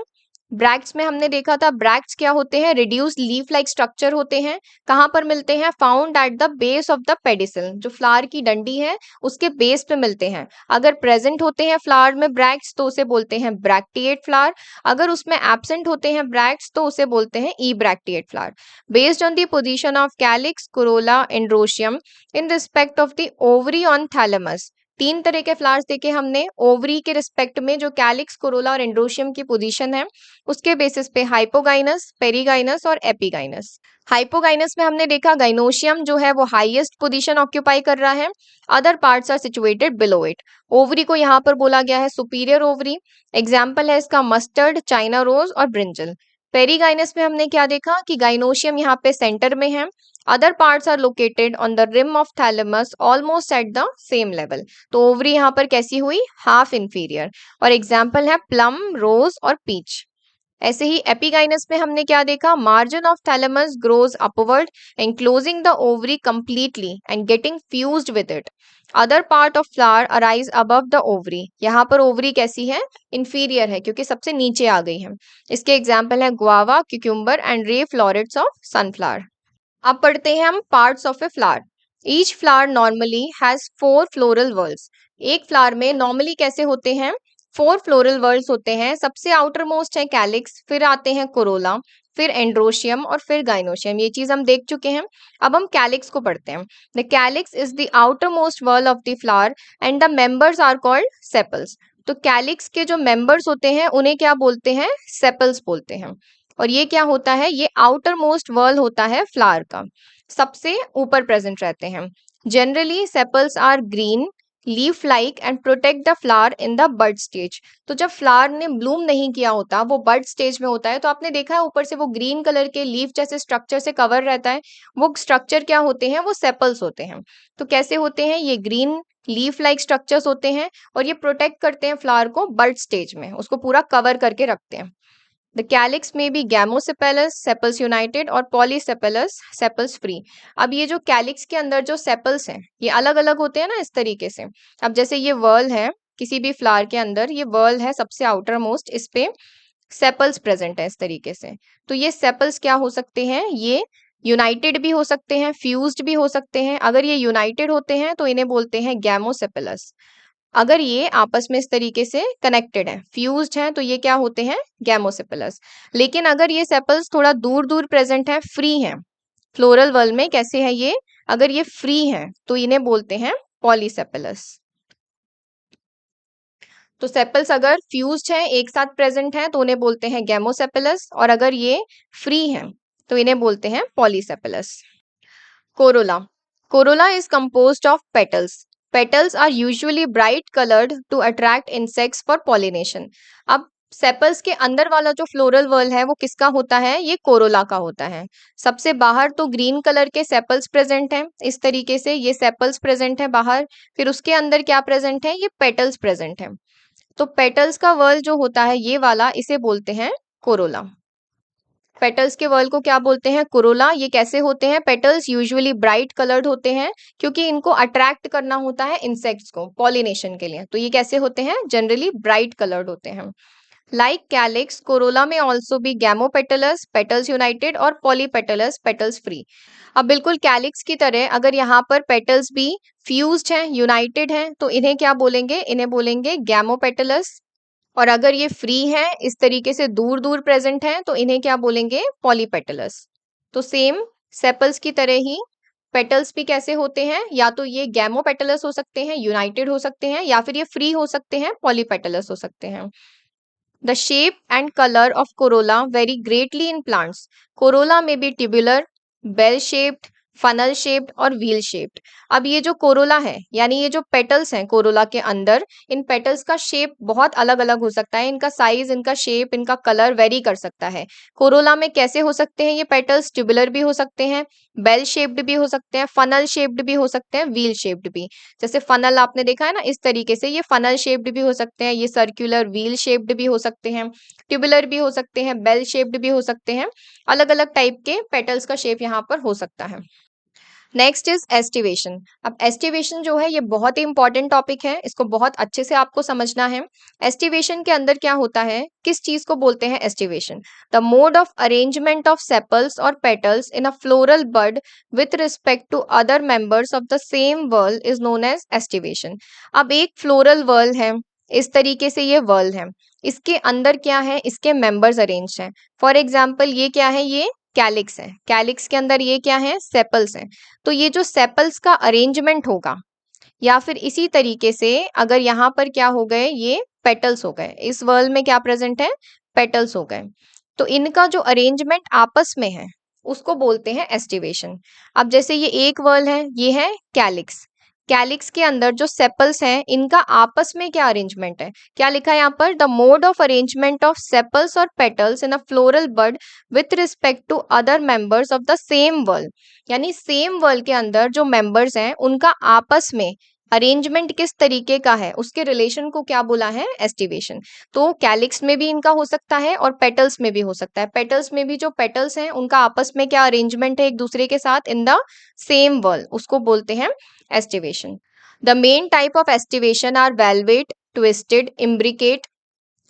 ब्रैक्ट्स में हमने देखा था, ब्रैक्ट्स क्या होते हैं, रिड्यूस्ड लीफ लाइक स्ट्रक्चर होते हैं। कहाँ पर मिलते हैं, found at the base of the pedicel, जो फ्लावर की डंडी है उसके बेस पे मिलते हैं। अगर प्रेजेंट होते हैं फ्लावर में ब्रैक्ट्स तो उसे बोलते हैं ब्रैक्टिएट फ्लावर, अगर उसमें एब्सेंट होते हैं ब्रैक्ट्स तो उसे बोलते हैं ebracteate flower. Based on the position of calyx, corolla, androecium in respect of the ovary on thalamus. 3 तरह के फ्लावर्स देखे हमने ओवरी के रिस्पेक्ट में, जो कैलिक्स, कोरोला और एंड्रोशियम की पोजीशन है उसके बेसिस पे, हाइपोगाइनस, पेरीगाइनस और एपिगाइनस। हाइपोगाइनस में हमने देखा गाइनोशियम जो है वो हाईएस्ट पोजीशन ऑक्यूपाई कर रहा है, other parts are situated below it. Ovary को यहाँ पर बोला गया है सुपीरियर ओवरी। एग्जाम्पल है इसका मस्टर्ड, चाइना रोज और ब्रिंजल। पेरीगाइनस में हमने क्या देखा कि गाइनोशियम यहाँ पे सेंटर में है, other parts are located on the rim of thalamus almost at the same level. तो ओवरी यहाँ पर कैसी हुई, हाफ इंफीरियर। और एग्जाम्पल है प्लम, रोज और पीच। ऐसे ही एपिगाइनस में हमने क्या देखा, margin of thalamus grows upward enclosing the ovary completely and getting fused with it. Other part of flower arise above the ovary. यहाँ पर ओवरी कैसी है, इंफीरियर है क्योंकि सबसे नीचे आ गई है। इसके एग्जाम्पल है guava, cucumber and ray florets of sunflower. अब पढ़ते हैं हम parts of a flower. Each flower normally has 4 floral whorls. एक फ्लावर में नॉर्मली कैसे होते हैं, 4 फ्लोरल वर्ल्स होते हैं। सबसे आउटर मोस्ट है कैलिक्स, फिर आते हैं कोरोला, फिर एंड्रोशियम और फिर गाइनोशियम। ये चीज हम देख चुके हैं। अब हम कैलिक्स को पढ़ते हैं। The calyx is the outer most whorl of the flower and the members are called sepals. तो कैलिक्स के जो मेंबर्स होते हैं उन्हें क्या बोलते हैं, सेपल्स बोलते हैं। और ये क्या होता है, ये आउटर मोस्ट वर्ल होता है फ्लावर का, सबसे ऊपर प्रेजेंट रहते हैं। Generally sepals are green, leaf like and protect the flower in the bud stage. तो जब फ्लावर ने ब्लूम नहीं किया होता, वो बड स्टेज में होता है, तो आपने देखा है ऊपर से वो ग्रीन कलर के लीफ जैसे स्ट्रक्चर से कवर रहता है, वो स्ट्रक्चर क्या होते हैं, वो सेपल्स होते हैं। तो कैसे होते हैं, ये ग्रीन लीफ लाइक स्ट्रक्चर्स होते हैं और ये प्रोटेक्ट करते हैं फ्लावर को बड स्टेज में, उसको पूरा कवर करके रखते हैं। The calyx may be gamosepalous, sepals united और polysepalous, sepals free। अब ये जो कैलिक्स के अंदर जो सेपल्स हैं ये अलग अलग होते हैं ना, इस तरीके से। अब जैसे ये वर्ल है, किसी भी फ्लावर के अंदर ये वर्ल है सबसे आउटर मोस्ट, इस पे सेपल्स प्रेजेंट है इस तरीके से। तो ये सेपल्स क्या हो सकते हैं, ये यूनाइटेड भी हो सकते हैं, फ्यूज्ड भी हो सकते हैं। अगर ये यूनाइटेड होते हैं तो इन्हें बोलते हैं गैमोसेपलस। अगर ये आपस में इस तरीके से कनेक्टेड है, फ्यूज्ड हैं, तो ये क्या होते हैं, गैमोसेपलस। लेकिन अगर ये सेपल्स थोड़ा दूर दूर प्रेजेंट है, फ्री हैं, फ्लोरल वर्ल्ड में कैसे है ये, अगर ये फ्री हैं तो इन्हें बोलते हैं पॉलीसेपलस। तो सेपल्स अगर फ्यूज्ड हैं, एक साथ प्रेजेंट हैं, तो उन्हें बोलते हैं गैमोसेपलस, और अगर ये फ्री हैं तो इन्हें बोलते हैं polysepalous. Corolla. Corolla is composed of petals. Petals are usually bright colored to attract insects for pollination. अब सेपल्स के अंदर वाला जो फ्लोरल वर्ल है वो किसका होता है, ये कोरोला का होता है। सबसे बाहर तो ग्रीन कलर के सेपल्स प्रेजेंट हैं, इस तरीके से ये सेपल्स प्रेजेंट है बाहर, फिर उसके अंदर क्या प्रेजेंट है, ये पेटल्स प्रेजेंट है। तो पेटल्स का वर्ल जो होता है ये वाला, इसे बोलते हैं कोरोला। पेटल्स के वर्ल को क्या बोलते हैं, कोरोला। ये कैसे होते हैं, पेटल्स यूजुअली ब्राइट कलर्ड होते हैं क्योंकि इनको अट्रैक्ट करना होता है इंसेक्ट्स को पॉलिनेशन के लिए, तो ये कैसे होते हैं, जनरली ब्राइट कलर्ड होते हैं। लाइक कैलिक्स, कोरोला में also be gamopetalous, petals United और पॉलीपेटलस, पेटल्स फ्री। अब बिल्कुल कैलिक्स की तरह अगर यहाँ पर पेटल्स भी फ्यूज्ड हैं, यूनाइटेड हैं, तो इन्हें क्या बोलेंगे, इन्हें बोलेंगे गैमोपेटलस। और अगर ये फ्री है, इस तरीके से दूर दूर प्रेजेंट है, तो इन्हें क्या बोलेंगे, पॉलीपेटलस। तो सेम सेपल्स की तरह ही पेटल्स भी कैसे होते हैं, या तो ये गैमोपेटलस हो सकते हैं, यूनाइटेड हो सकते हैं, या फिर ये फ्री हो सकते हैं, पॉलीपेटलस हो सकते हैं। The shape and colour of corolla vary greatly in plants. Corolla may be tubular, bell shaped, funnel shaped और व्हील शेप्ड। अब ये जो कोरोला है यानी ये जो पेटल्स हैं कोरोला के अंदर, इन पेटल्स का शेप बहुत अलग अलग हो सकता है, इनका साइज, इनका शेप, इनका कलर वेरी कर सकता है। कोरोला में कैसे हो सकते हैं ये पेटल्स? ट्यूबुलर भी हो सकते हैं, बेल शेप्ड भी हो सकते हैं, फनल शेप्ड भी हो सकते हैं, व्हील शेप्ड भी। जैसे फनल आपने देखा है ना, इस तरीके से ये फनल शेप्ड भी हो सकते हैं, ये सर्कुलर व्हील शेप्ड भी हो सकते हैं, ट्यूबुलर भी हो सकते हैं, बेल शेप्ड भी हो सकते हैं। अलग अलग टाइप के पेटल्स का शेप यहाँ पर हो सकता है। Next is aestivation. अब एस्टिवेशन जो है ये बहुत ही इंपॉर्टेंट टॉपिक है, इसको बहुत अच्छे से आपको समझना है। एस्टिवेशन के अंदर क्या होता है, किस चीज को बोलते हैं aestivation? The mode of arrangement of sepals और petals in a floral bud with respect to other members of the same whorl is known as aestivation. अब एक फ्लोरल वर्ल है, इस तरीके से ये वर्ल है, इसके अंदर क्या है, इसके मेंबर्स अरेंज हैं। फॉर एग्जाम्पल ये क्या है, ये कैलिक्स है, कैलिक्स के अंदर ये क्या है, सेपल्स हैं। तो ये जो सेपल्स का अरेंजमेंट होगा, या फिर इसी तरीके से अगर यहाँ पर क्या हो गए, ये पेटल्स हो गए, इस वर्ल्ड में क्या प्रेजेंट है, पेटल्स हो गए, तो इनका जो अरेंजमेंट आपस में है उसको बोलते हैं एस्टिवेशन। अब जैसे ये एक वर्ल है, ये है कैलिक्स, कैलिक्स के अंदर जो सेपल्स हैं इनका आपस में क्या अरेंजमेंट है, क्या लिखा है यहाँ पर, the mode of arrangement of sepals और petals in a floral bud with respect to other members of the same whorl. यानी सेम वर्ल के अंदर जो मेंबर्स हैं उनका आपस में अरेंजमेंट किस तरीके का है, उसके रिलेशन को क्या बोला है, एस्टिवेशन। तो कैलिक्स में भी इनका हो सकता है और पेटल्स में भी हो सकता है। पेटल्स में भी जो पेटल्स हैं उनका आपस में क्या अरेंजमेंट है एक दूसरे के साथ इन द सेम वर्ल, उसको बोलते हैं aestivation. The main type of aestivation are valvate, twisted, imbricate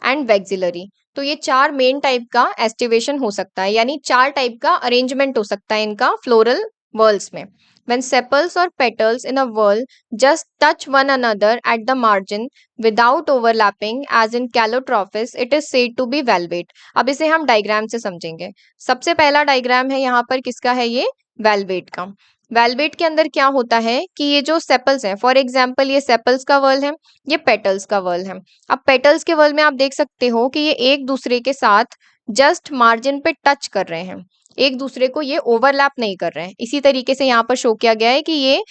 and vexillary. तो ये चार मेन टाइप का एस्टिवेशन हो सकता है, यानी चार टाइप का अरेंजमेंट हो सकता है इनका फ्लोरल वर्ल्स में। When sepals or petals in a whorl just touch one another at the margin without overlapping, as in calotropis, it is said to be valvate. अब इसे हम डायग्राम से समझेंगे। सबसे पहला डायग्राम है यहाँ पर किसका है, ये वेलवेट का। वेलवेट के अंदर क्या होता है कि ये जो सेपल्स हैं, फॉर एग्जाम्पल ये सेपल्स का वर्ल है, ये पेटल्स का वर्ल है। अब पेटल्स के वर्ल में आप देख सकते हो कि ये एक दूसरे के साथ जस्ट मार्जिन पे टच कर रहे हैं, एक दूसरे को ये ओवरलैप नहीं कर रहे हैं। इसी तरीके से यहाँ पर शो किया गया है कि ये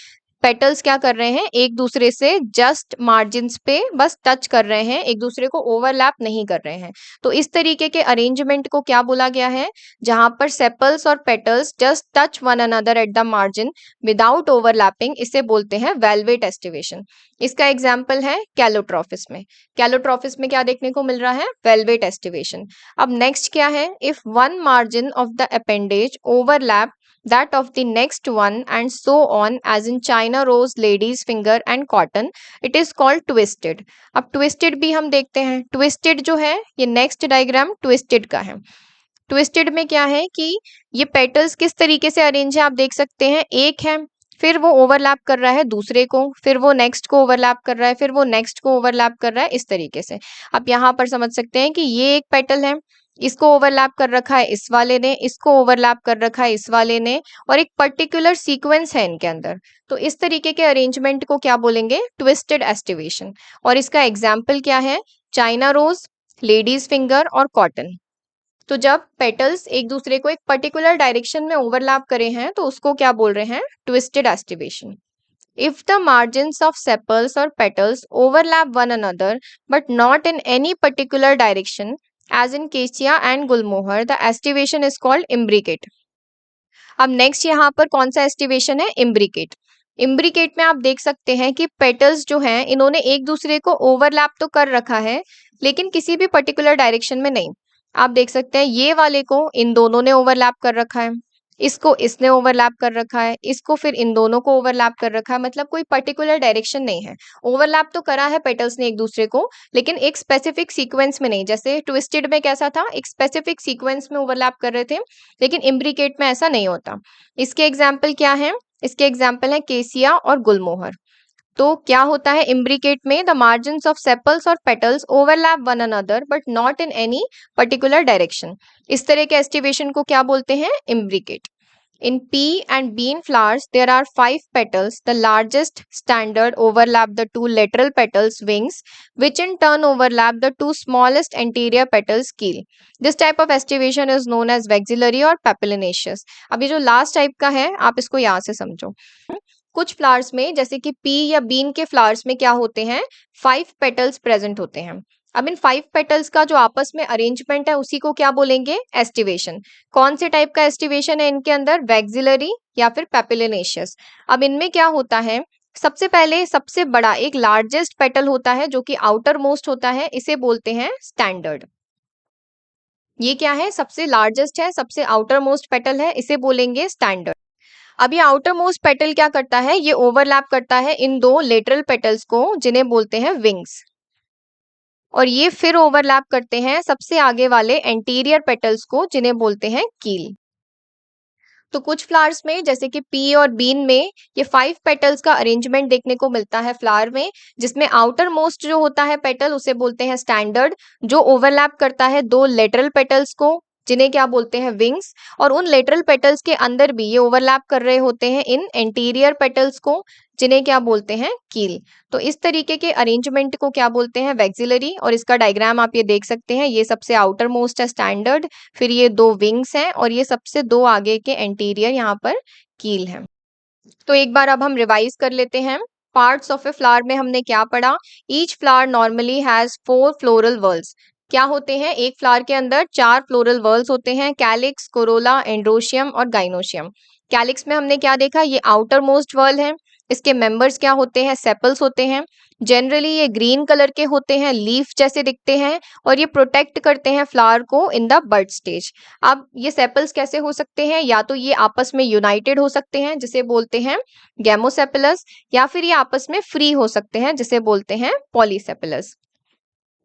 पेटल्स क्या कर रहे हैं, एक दूसरे से जस्ट मार्जिन्स पे बस टच कर रहे हैं, एक दूसरे को ओवरलैप नहीं कर रहे हैं। तो इस तरीके के अरेंजमेंट को क्या बोला गया है, जहां पर सेपल्स और petals just touch one another at the margin without overlapping, इसे बोलते हैं वेलवेट एस्टिवेशन। इसका एग्जाम्पल है कैलोट्रॉफिस में। कैलोट्रॉफिस में क्या देखने को मिल रहा है, वेलवेट एस्टिवेशन। अब नेक्स्ट क्या है, if one margin of the appendage overlap that of the next one and so on, as in China rose, ladies finger and cotton, it is called twisted. अब twisted भी हम देखते हैं, twisted जो है ये नेक्स्ट डायग्राम twisted का है। ट्विस्टेड में क्या है कि ये पेटल्स किस तरीके से अरेंज है, आप देख सकते हैं, एक है, फिर वो ओवरलैप कर रहा है दूसरे को, फिर वो नेक्स्ट को ओवरलैप कर रहा है, फिर वो नेक्स्ट को ओवरलैप कर रहा है, इस तरीके से। आप यहाँ पर समझ सकते हैं कि ये एक पेटल है, इसको ओवरलैप कर रखा है इस वाले ने, इसको ओवरलैप कर रखा है इस वाले ने, और एक पर्टिकुलर सीक्वेंस है इनके अंदर। तो इस तरीके के अरेंजमेंट को क्या बोलेंगे, ट्विस्टेड एस्टिवेशन। और इसका एग्जाम्पल क्या है, चाइना रोज, लेडीज फिंगर और कॉटन। तो जब पेटल्स एक दूसरे को एक पर्टिकुलर डायरेक्शन में ओवरलैप करे हैं तो उसको क्या बोल रहे हैं, twisted aestivation. If the margins of sepals or petals overlap one another but not in any particular direction, as in Cassia and Gulmohar, the estivation is called imbricate. अब नेक्स्ट यहाँ पर कौन सा एस्टिवेशन है, इम्ब्रिकेट। इम्ब्रिकेट में आप देख सकते हैं कि पेटल्स जो हैं इन्होंने एक दूसरे को ओवरलैप तो कर रखा है लेकिन किसी भी पर्टिकुलर डायरेक्शन में नहीं। आप देख सकते हैं ये वाले को इन दोनों ने ओवरलैप कर रखा है, इसको इसने ओवरलैप कर रखा है, इसको फिर इन दोनों को ओवरलैप कर रखा है, मतलब कोई पर्टिकुलर डायरेक्शन नहीं है। ओवरलैप तो करा है पेटल्स ने एक दूसरे को, लेकिन एक स्पेसिफिक सीक्वेंस में नहीं। जैसे ट्विस्टेड में कैसा था, एक स्पेसिफिक सीक्वेंस में ओवरलैप कर रहे थे, लेकिन इम्ब्रिकेट में ऐसा नहीं होता। इसके एग्जाम्पल क्या है, इसके एग्जाम्पल है केसिया और गुलमोहर। तो क्या होता है इम्ब्रिकेट में, द मार्जिन ऑफ सेपल्स और petals overlap one another but not in any particular direction. इस तरह के एस्टिवेशन को क्या बोलते हैं, imbricate. In pea and bean flowers, there are 5 petals. The largest standard overlap the 2 lateral petals wings, which in turn overlap the 2 smallest anterior petals keel. This type of estivation is known as vexillary or papilionaceous. अब ये जो last type का है, आप इसको यहाँ से समझो. कुछ फ्लावर्स में जैसे कि पी या बीन के फ्लावर्स में क्या होते हैं, 5 पेटल्स प्रेजेंट होते हैं. अब इन 5 पेटल्स का जो आपस में अरेंजमेंट है उसी को क्या बोलेंगे, एस्टिवेशन. कौन से टाइप का एस्टिवेशन है इनके अंदर, वैक्सिलरी या फिर पैपिलिनेशियस. अब इनमें क्या होता है, सबसे पहले सबसे बड़ा एक लार्जेस्ट पेटल होता है जो कि आउटर मोस्ट होता है, इसे बोलते हैं स्टैंडर्ड. ये क्या है, सबसे लार्जेस्ट है, सबसे आउटर मोस्ट पेटल है, इसे बोलेंगे स्टैंडर्ड. अब ये आउटर मोस्ट पेटल क्या करता है, ये ओवरलैप करता है इन 2 लेटरल पेटल्स को जिन्हें बोलते हैं विंग्स, और ये फिर ओवरलैप करते हैं सबसे आगे वाले एंटीरियर पेटल्स को जिन्हें बोलते हैं कील. तो कुछ फ्लावर्स में जैसे कि पी और बीन में ये 5 पेटल्स का अरेंजमेंट देखने को मिलता है फ्लावर में, जिसमें आउटर मोस्ट जो होता है पेटल उसे बोलते हैं स्टैंडर्ड, जो ओवरलैप करता है 2 लेटरल पेटल्स को जिन्हें क्या बोलते हैं विंग्स, और उन लेटरल पेटल्स के अंदर भी ये ओवरलैप कर रहे होते हैं इन एंटीरियर पेटल्स को जिन्हें क्या बोलते हैं कील. तो इस तरीके के अरेंजमेंट को क्या बोलते हैं, वैक्सिलरी. और इसका डायग्राम आप ये देख सकते हैं, ये सबसे आउटर मोस्ट है स्टैंडर्ड, फिर ये 2 विंग्स हैं और ये सबसे 2 आगे के एंटीरियर यहाँ पर कील है. तो एक बार अब हम रिवाइज कर लेते हैं. पार्ट्स ऑफ ए फ्लावर में हमने क्या पढ़ा, each flower normally has 4 floral whorls. क्या होते हैं, एक फ्लावर के अंदर 4 फ्लोरल वर्ल्स होते हैं, कैलिक्स, कोरोला, एंड्रोशियम और गाइनोशियम. कैलिक्स में हमने क्या देखा, ये आउटर मोस्ट वर्ल है. इसके मेंबर्स क्या होते हैं, सेपल्स होते हैं. जनरली ये ग्रीन कलर के होते हैं, लीफ जैसे दिखते हैं, और ये प्रोटेक्ट करते हैं फ्लावर को इन द बड स्टेज. अब ये सेपल्स कैसे हो सकते हैं, या तो ये आपस में यूनाइटेड हो सकते हैं जिसे बोलते हैं गैमोसेपलस, या फिर ये आपस में फ्री हो सकते हैं जिसे बोलते हैं पॉलीसेपलस.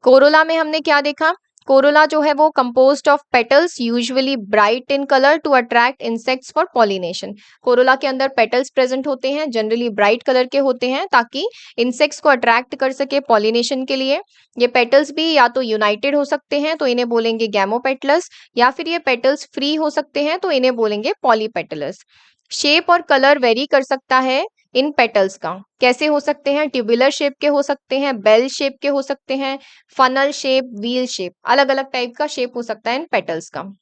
कोरोला में हमने क्या देखा, कोरोला जो है वो composed of petals usually bright in colour to attract insects for pollination. Corolla के अंदर पेटल्स प्रेजेंट होते हैं, जनरली ब्राइट कलर के होते हैं ताकि इंसेक्ट्स को अट्रैक्ट कर सके पॉलिनेशन के लिए. ये पेटल्स भी या तो यूनाइटेड हो सकते हैं तो इन्हें बोलेंगे गैमोपेटलस, या फिर ये पेटल्स फ्री हो सकते हैं तो इन्हें बोलेंगे पॉलीपेटलस. शेप और कलर वेरी कर सकता है इन पेटल्स का. कैसे हो सकते हैं, ट्यूबुलर शेप के हो सकते हैं, बेल शेप के हो सकते हैं, फनल शेप, व्हील शेप, अलग अलग टाइप का शेप हो सकता है इन पेटल्स का.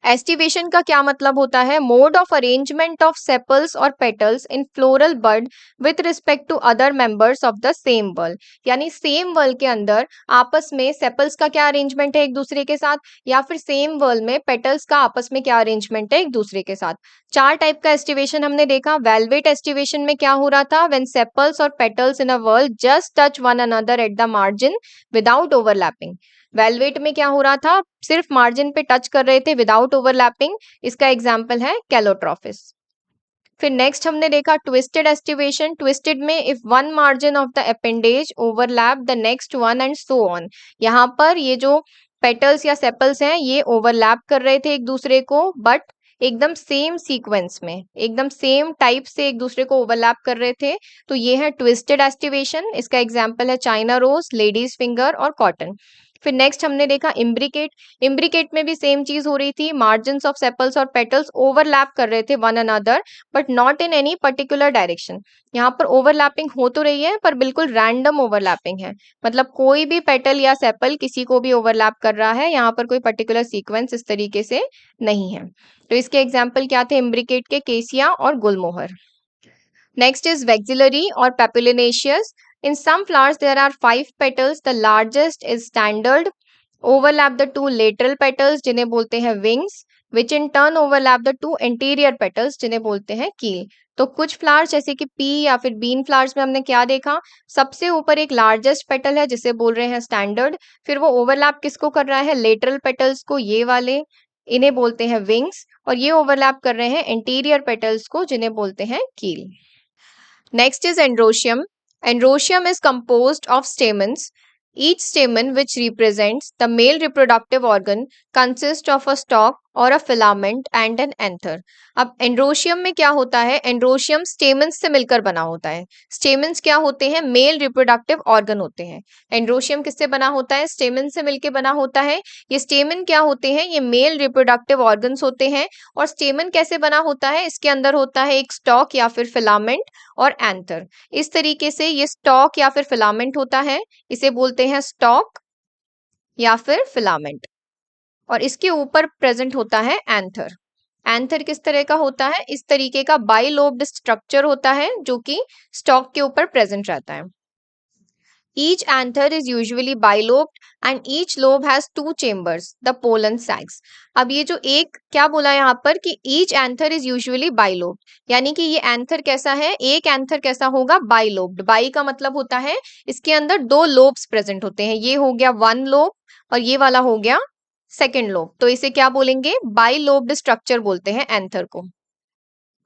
एस्टिवेशन का क्या मतलब होता है, mode of arrangement of sepals और petals in floral bud with respect to other members of the same whorl. यानी सेम वर्ल के अंदर आपस में सेपल्स का क्या अरेंजमेंट है एक दूसरे के साथ, या फिर सेम वर्ल में पेटल्स का आपस में क्या अरेंजमेंट है एक दूसरे के साथ. 4 टाइप का एस्टिवेशन हमने देखा. वेलवेट एस्टिवेशन में क्या हो रहा था, व्हेन सेपल्स और petals in a whorl just touch one another at the margin without overlapping. Valvate में क्या हो रहा था, सिर्फ मार्जिन पे टच कर रहे थे विदाउट ओवरलैपिंग. इसका एग्जाम्पल है कैलोट्रॉफिस. फिर नेक्स्ट हमने देखा ट्विस्टेड एस्टिवेशन. ट्विस्टेड में if one margin of the appendage overlap the next one and so on. यहाँ पर ये जो पेटल्स या सेपल्स हैं ये ओवरलैप कर रहे थे एक दूसरे को, बट एकदम सेम सीक्वेंस में, एकदम सेम टाइप से एक दूसरे को ओवरलैप कर रहे थे. तो ये है ट्विस्टेड एस्टिवेशन. इसका एग्जाम्पल है चाइना रोज, लेडीज फिंगर और कॉटन. फिर नेक्स्ट हमने देखा इम्ब्रिकेट. इम्ब्रिकेट में भी सेम चीज हो रही थी, मार्जिन्स ऑफ सेपल्स और पेटल्स ओवरलैप कर रहे थे one another but not in any particular direction. यहाँ पर ओवरलैपिंग हो तो रही है पर बिल्कुल रैंडम ओवरलैपिंग है, मतलब कोई भी पेटल या सेपल किसी को भी ओवरलैप कर रहा है, यहाँ पर कोई पर्टिकुलर सीक्वेंस इस तरीके से नहीं है. तो इसके एग्जाम्पल क्या थे, इम्ब्रिकेट के केसिया और गुलमोहर. Next is vexillary or papilionaceous. In some flowers, there are 5 petals. The largest is standard. Overlap the 2 lateral petals, जिन्हें बोलते हैं wings, which in turn overlap the 2 anterior petals, जिन्हें बोलते हैं keel. तो कुछ फ्लावर्स जैसे कि पी या फिर बीन फ्लावर्स में हमने क्या देखा, सबसे ऊपर एक लार्जेस्ट पेटल है जिसे बोल रहे हैं स्टैंडर्ड. फिर वो ओवरलैप किसको कर रहा है, लेटरल पेटल्स को, ये वाले, इन्हें बोलते हैं विंग्स, और ये ओवरलैप कर रहे हैं एंटीरियर पेटल्स को जिन्हें बोलते हैं कील. Next is androecium. Androecium is composed of stamens. Each stamen, which represents the male reproductive organ, consists of a stalk और अ फिलामेंट एंड एन एंथर। अब एंड्रोशियम में क्या होता है, एंड्रोशियम स्टेमन्स से मिलकर बना होता है। स्टेमन्स क्या होते हैं, मेल रिप्रोडक्टिव ऑर्गन होते हैं। एंड्रोशियम किससे बना होता है, स्टेमन से मिलकर बना होता है। ये स्टेमन क्या होते हैं, ये मेल रिप्रोडक्टिव ऑर्गन्स होते हैं। और स्टेमन कैसे बना होता है, इसके अंदर होता है एक स्टॉक या फिर फिलामेंट और एंथर। इस तरीके से ये स्टॉक या फिर फिलामेंट होता है, इसे बोलते हैं स्टॉक या फिर फिलामेंट। और इसके ऊपर प्रेजेंट होता है एंथर। एंथर किस तरह का होता है, इस तरीके का बाइलोब्ड स्ट्रक्चर होता है जो कि स्टॉक के ऊपर प्रेजेंट रहता है। Each anther is usually bilobed and each lobe has two chambers, the pollen sacs. अब ये जो एक क्या बोला यहाँ पर कि each anther is usually bilobed, यानी कि ये एंथर कैसा है, एक एंथर कैसा होगा, बाइलोब्ड। बाई का मतलब होता है इसके अंदर दो लोब्स प्रेजेंट होते हैं। ये हो गया वन लोब और ये वाला हो गया सेकेंड लोब, तो इसे क्या बोलेंगे, बाइलोब्ड स्ट्रक्चर बोलते हैं एंथर को।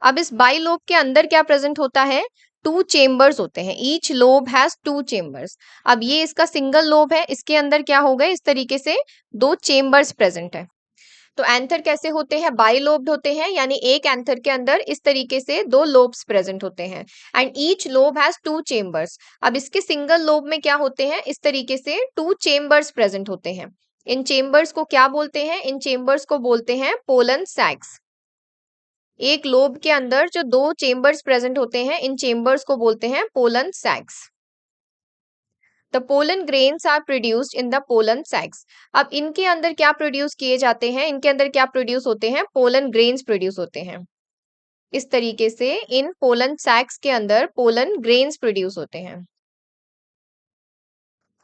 अब इस बाइलोब के अंदर क्या प्रेजेंट होता है, टू चेम्बर्स होते हैं। Each lobe has two chambers. अब ये इसका सिंगल लोब है, इसके अंदर क्या होगा, इस तरीके से दो चेम्बर्स प्रेजेंट है। तो एंथर कैसे होते हैं, बाइलोब्ड होते हैं, यानी एक एंथर के अंदर इस तरीके से दो लोब्स प्रेजेंट होते हैं। And each lobe has two chambers. अब इसके सिंगल लोब में क्या होते हैं, इस तरीके से टू चेम्बर्स प्रेजेंट होते हैं। इन चेम्बर्स को क्या बोलते हैं, इन चेम्बर्स को बोलते हैं पोलन सैक्स। एक लोब के अंदर जो दो चेम्बर्स प्रेजेंट होते हैं, इन चेम्बर्स को बोलते हैं pollen sacs. The pollen grains are produced in the pollen sacs. अब इनके अंदर क्या प्रोड्यूस किए जाते हैं, इनके अंदर क्या प्रोड्यूस होते हैं, पोलन ग्रेन्स प्रोड्यूस होते हैं। इस तरीके से इन पोलन सैक्स के अंदर पोलन ग्रेन्स प्रोड्यूस होते हैं।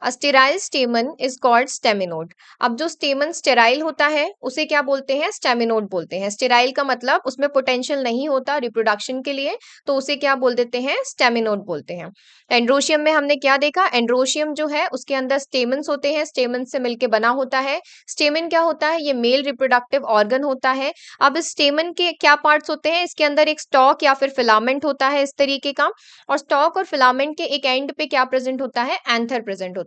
Sterile स्टेमन is called staminode. अब जो स्टेमन स्टेराइल होता है उसे क्या बोलते हैं, स्टेमिनोड बोलते हैं। स्टेराइल का मतलब उसमें पोटेंशियल नहीं होता रिप्रोडक्शन के लिए, तो उसे क्या बोल देते हैं, स्टेमिनोड बोलते हैं। एंड्रोशियम में हमने क्या देखा, एंड्रोशियम जो है उसके अंदर स्टेमन्स होते हैं, स्टेमन से मिलकर बना होता है। स्टेमन क्या होता है, ये मेल रिप्रोडक्टिव ऑर्गन होता है। अब इस स्टेमन के क्या पार्ट्स होते हैं, इसके अंदर एक स्टॉक या फिर फिलामेंट होता है इस तरीके का, और स्टॉक और फिलामेंट के एक एंड पे क्या प्रेजेंट होता है, एंथर प्रेजेंट होता है।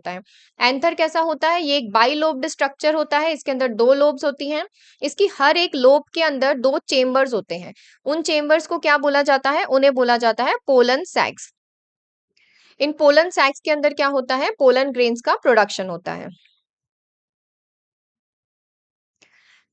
एंथर कैसा होता है, ये एक बाइलोब्ड स्ट्रक्चर होता है, इसके अंदर दो लोब्स होती हैं। इसकी हर एक लोब के अंदर दो चेम्बर्स होते हैं। उन चेम्बर्स को क्या बोला जाता है, उन्हें बोला जाता है पोलन सैक्स। इन पोलन सैक्स के अंदर क्या होता है, पोलन ग्रेन्स का प्रोडक्शन होता है।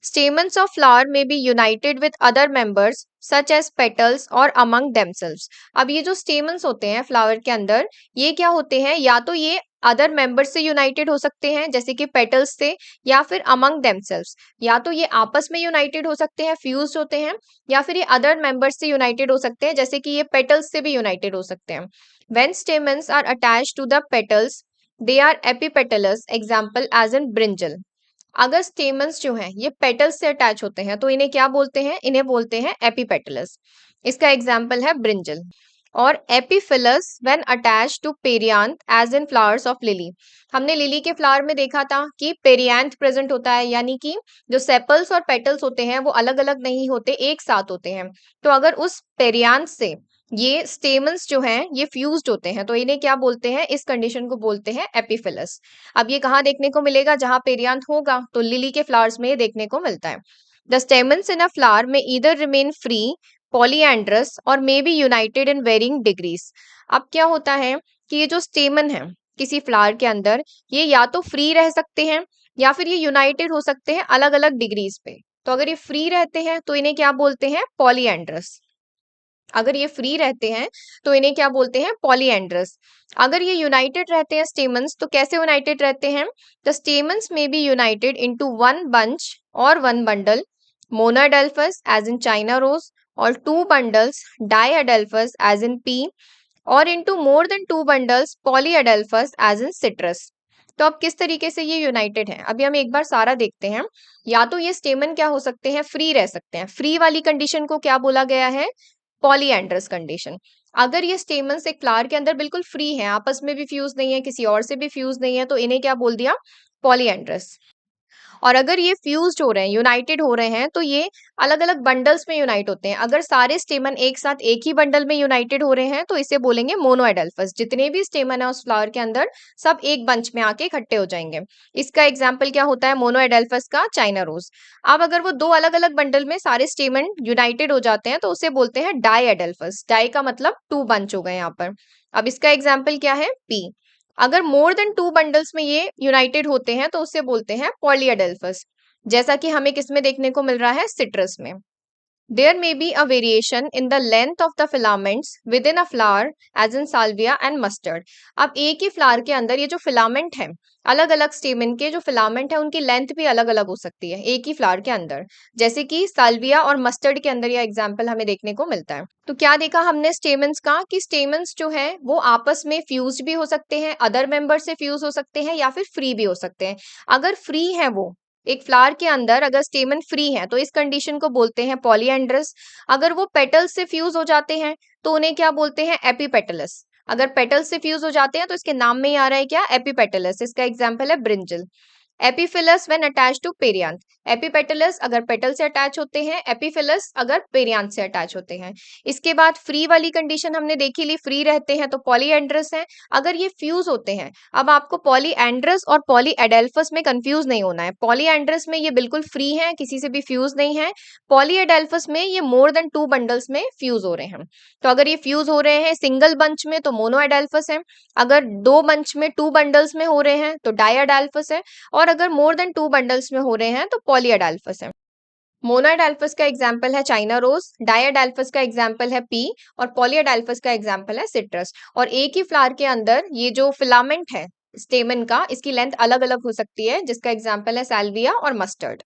Stamens of flower may be united with other members such as petals और among themselves। अब ये जो स्टेमन्स होते हैं फ्लावर के अंदर, ये क्या होते हैं, या तो ये अदर मेंबर्स से यूनाइटेड हो सकते हैं जैसे कि पेटल्स से, या फिर अमंग देमसेल्व्स, या तो ये आपस में यूनाइटेड हो सकते हैं, फ्यूज्ड होते हैं, या फिर ये अदर मेंबर्स से यूनाइटेड हो सकते हैं जैसे कि ये पेटल्स से भी यूनाइटेड हो सकते हैं। When stamens are attached to the petals they are epipetalous, example as in brinjal. अगर स्टेमन्स जो हैं ये पेटल्स से अटैच होते हैं तो इन्हें क्या बोलते हैं, इन्हें बोलते हैं एपिपेटलस। इसका एग्जाम्पल है ब्रिंजल। और epiphyllous when attach to perianth as in flowers of lily. हमने लिली के फ्लावर में देखा था कि पेरियांथ प्रेजेंट होता है, यानी कि जो सेपल्स और पेटल्स होते हैं वो अलग अलग नहीं होते, एक साथ होते हैं। तो अगर उस पेरियांथ से ये स्टेमन्स जो हैं ये फ्यूज्ड होते हैं तो इन्हें क्या बोलते हैं, इस कंडीशन को बोलते हैं एपिफिलस। अब ये कहाँ देखने को मिलेगा, जहां पेरियांथ होगा, तो लिली के फ्लावर्स में ये देखने को मिलता है। The stamens in a flower में ईदर रिमेन फ्री, पॉलीएंड्रस और may be united in varying degrees. अब क्या होता है कि ये जो स्टेमन है किसी फ्लावर के अंदर, ये या तो फ्री रह सकते हैं या फिर ये यूनाइटेड हो सकते हैं अलग अलग डिग्रीज पे। तो अगर ये फ्री रहते हैं तो इन्हें क्या बोलते हैं, पॉलीएंड्रस। अगर ये फ्री रहते हैं तो इन्हें क्या बोलते हैं, पॉलीएंड्रस। अगर ये यूनाइटेड रहते हैं स्टेमन्स, तो कैसे यूनाइटेड रहते हैं, the stamens may be united into one bunch और one bundle, monadelphous as in China rose, और two bundles diadelphous as in pea, और into more than two bundles polyadelphous as in citrus. तो अब किस तरीके से ये यूनाइटेड हैं, अभी हम एक बार सारा देखते हैं। या तो ये स्टेमन क्या हो सकते हैं, फ्री रह सकते हैं। फ्री वाली कंडीशन को क्या बोला गया है, पॉलीएंड्रस कंडीशन। अगर ये स्टेमन्स एक फ्लावर के अंदर बिल्कुल फ्री है, आपस में भी फ्यूज नहीं है, किसी और से भी फ्यूज नहीं है, तो इन्हें क्या बोल दिया, पॉलीएंड्रस। और अगर ये फ्यूज्ड हो रहे हैं, यूनाइटेड हो रहे हैं, तो ये अलग अलग बंडल्स में यूनाइट होते हैं। अगर सारे स्टेमन एक साथ एक ही बंडल में यूनाइटेड हो रहे हैं तो इसे बोलेंगे मोनोएडेल्फस। जितने भी स्टेमन है उस फ्लावर के अंदर सब एक बंच में आके इकट्ठे हो जाएंगे। इसका एग्जाम्पल क्या होता है मोनोएडेल्फस का? China rose. अब अगर वो दो अलग अलग बंडल में सारे स्टेमन यूनाइटेड हो जाते हैं तो उसे बोलते हैं डाईएडेल्फस। डाई का मतलब टू बंच हो गए यहाँ पर। अब इसका एग्जाम्पल क्या है? पी। अगर मोर देन टू बंडल्स में ये यूनाइटेड होते हैं तो उसे बोलते हैं पॉलीएडेल्फस, जैसा कि हमें किसमें देखने को मिल रहा है? सिट्रस में। There may be a variation in the length of the filaments within a flower as in salvia and mustard. अब एक ही फ्लावर के अंदर ये जो फिलामेंट है, अलग अलग स्टेमन के जो फिलामेंट है उनकी लेंथ भी अलग अलग हो सकती है एक ही फ्लावर के अंदर, जैसे कि साल्विया और मस्टर्ड के अंदर यह एग्जाम्पल हमें देखने को मिलता है। तो क्या देखा हमने स्टेमन्स का कि स्टेमन्स जो है वो आपस में फ्यूज भी हो सकते हैं, अदर मेंबर से फ्यूज हो सकते हैं या फिर फ्री भी हो सकते हैं। अगर फ्री है वो एक फ्लावर के अंदर अगर स्टेमन फ्री है तो इस कंडीशन को बोलते हैं पॉलीएंड्रस। अगर वो पेटल्स से फ्यूज हो जाते हैं तो उन्हें क्या बोलते हैं? एपीपेटलस। अगर पेटल्स से फ्यूज हो जाते हैं तो इसके नाम में ही आ रहा है क्या? एपीपेटलस। इसका एग्जांपल है brinjal. Epiphyllous when attach to perianth. Epipetalous अगर पेटल से अटैच होते हैं, एपीफिलस अगर पेरियांथ से अटैच होते हैं। इसके बाद फ्री वाली कंडीशन हमने देखी ली, फ्री रहते हैं तो पॉलीएंड्रस हैं। अगर ये फ्यूज होते हैं, अब आपको पॉलीएंड्रस और पॉलीएडेल्फस में कंफ्यूज नहीं होना है। पॉलीएंड्रस में ये बिल्कुल फ्री है, किसी से भी फ्यूज नहीं है। पॉलीएडेल्फस में ये मोर देन टू बंडल्स में फ्यूज हो रहे हैं। तो अगर ये फ्यूज हो रहे हैं सिंगल बंच में तो मोनोएडेल्फस है, अगर दो बंच में टू बंडल्स में हो रहे हैं तो डाईएडेल्फस है, और अगर मोर देन टू बंडल्स में हो रहे हैं तो पॉलीएडेल्फस है। मोनोएडेल्फस का एग्जाम्पल है चाइना रोज, डाईएडेल्फस का एग्जाम्पल है पी, और पॉलीएडेल्फस का एग्जाम्पल है सिट्रस। और एक ही फ्लावर के अंदर ये जो फिलामेंट है स्टेमन का, इसकी लेंथ अलग अलग हो सकती है, जिसका एग्जाम्पल है साल्विया और मस्टर्ड।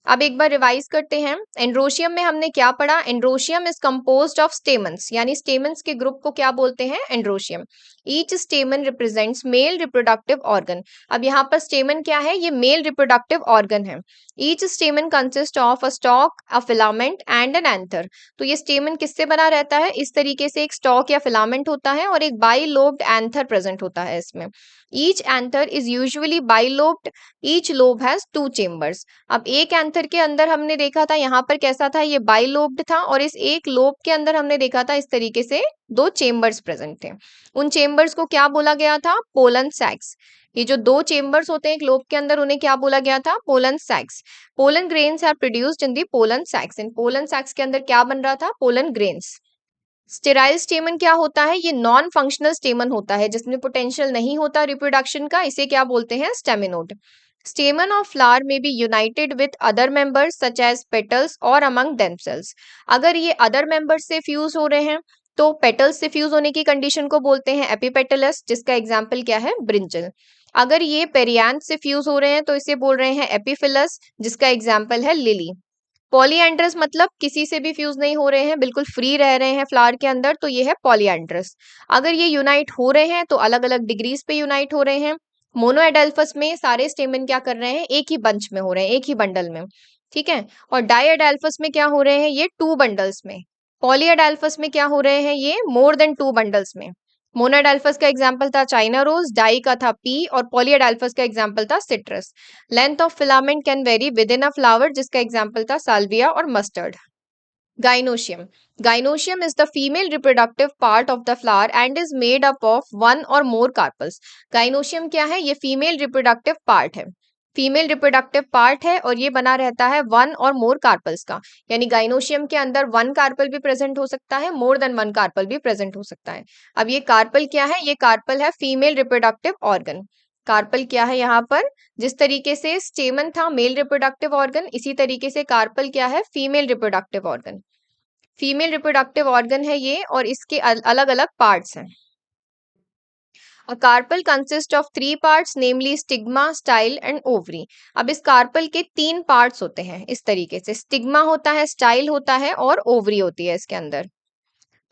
अब एक बार रिवाइज करते हैं। एंड्रोशियम में हमने क्या पढ़ा? Androecium is composed of stamens, यानी स्टेमन्स के ग्रुप को क्या बोलते हैं? Androecium. Each स्टेमन represents male reproductive organ. अब यहाँ पर स्टेमन क्या है? ये मेल रिप्रोडक्टिव ऑर्गन है। Each स्टेमन consist of a stock, a filament and an anther. तो ये स्टेमन किससे बना रहता है? इस तरीके से एक स्टॉक या फिलामेंट होता है और एक बाइलोब्ड एंथर प्रेजेंट होता है इसमें। Each anther is usually bilobed, each lobe has two chambers. अब एक एंथर के अंदर हमने देखा था यहाँ पर कैसा था? ये बाइलोब्ड था, और इस एक लोब के अंदर हमने देखा था इस तरीके से दो चेम्बर्स प्रेजेंट थे। उन चेम्बर्स को क्या बोला गया था? पोलन सैक्स। ये जो दो चेम्बर्स होते हैं एक लोब के अंदर उन्हें क्या बोला गया था? Pollen sacs. Pollen grains are produced in the pollen sacs. इन पोलन सैक्स के अंदर क्या बन रहा था? Pollen grains. स्टेराइल स्टेमन क्या होता है? ये नॉन फंक्शनल स्टेमन होता है जिसमें पोटेंशियल नहीं होता रिप्रोडक्शन का, इसे क्या बोलते हैं? स्टेमिनोड। स्टेमन ऑफ फ्लावर में be united with other members such as petals और अमंग देमसेल्स। अगर ये अदर मेंबर्स से फ्यूज हो रहे हैं तो पेटल्स से फ्यूज होने की कंडीशन को बोलते हैं एपिपेटलस, जिसका एग्जाम्पल क्या है? ब्रिंजल। अगर ये पेरियांथ से फ्यूज हो रहे हैं तो इसे बोल रहे हैं एपिफिलस, जिसका एग्जाम्पल है लिली। पॉलीएंड्रस मतलब किसी से भी फ्यूज नहीं हो रहे हैं, बिल्कुल फ्री रह रहे हैं फ्लावर के अंदर, तो ये है पॉलीएंड्रस। अगर ये यूनाइट हो रहे हैं तो अलग अलग डिग्रीज पे यूनाइट हो रहे हैं। मोनोएडेल्फस में सारे स्टेमन क्या कर रहे हैं? एक ही बंच में हो रहे हैं, एक ही बंडल में। ठीक है। और डाईएडेल्फस में क्या हो रहे हैं? ये टू बंडल्स में। पॉलीएडेल्फस में क्या हो रहे हैं? ये मोर देन टू बंडल्स में। मोनोएडेल्फस का एग्जाम्पल था चाइना रोज, डाई का था पी, और पॉलीएडेल्फस का एग्जाम्पल था citrus. Length of filament can very with in a flower, जिसका एग्जाम्पल था साल्विया और mustard. Gynoecium. Gynoecium is the female reproductive part of the flower and is made up of one or more carpels. Gynoecium क्या है? ये female reproductive part है। Female reproductive part है और ये बना रहता है वन और मोर कार्पल्स का, यानी गाइनोशियम के अंदर वन कार्पल भी प्रेजेंट हो सकता है, मोर देन वन कार्पल भी प्रेजेंट हो सकता है। अब ये कार्पल क्या है? ये कार्पल है फीमेल रिप्रोडक्टिव ऑर्गन। कार्पल क्या है यहाँ पर? जिस तरीके से स्टेमन था मेल रिप्रोडक्टिव ऑर्गन, इसी तरीके से कार्पल क्या है? Female reproductive organ. Female reproductive organ है ये, और इसके अलग अलग पार्ट्स हैं। A carpel consists of three parts, namely stigma, style and ovary. अब इस कार्पल के तीन पार्ट्स होते हैं इस तरीके से, स्टिग्मा होता है, स्टाइल होता है और ओवरी होती है इसके अंदर।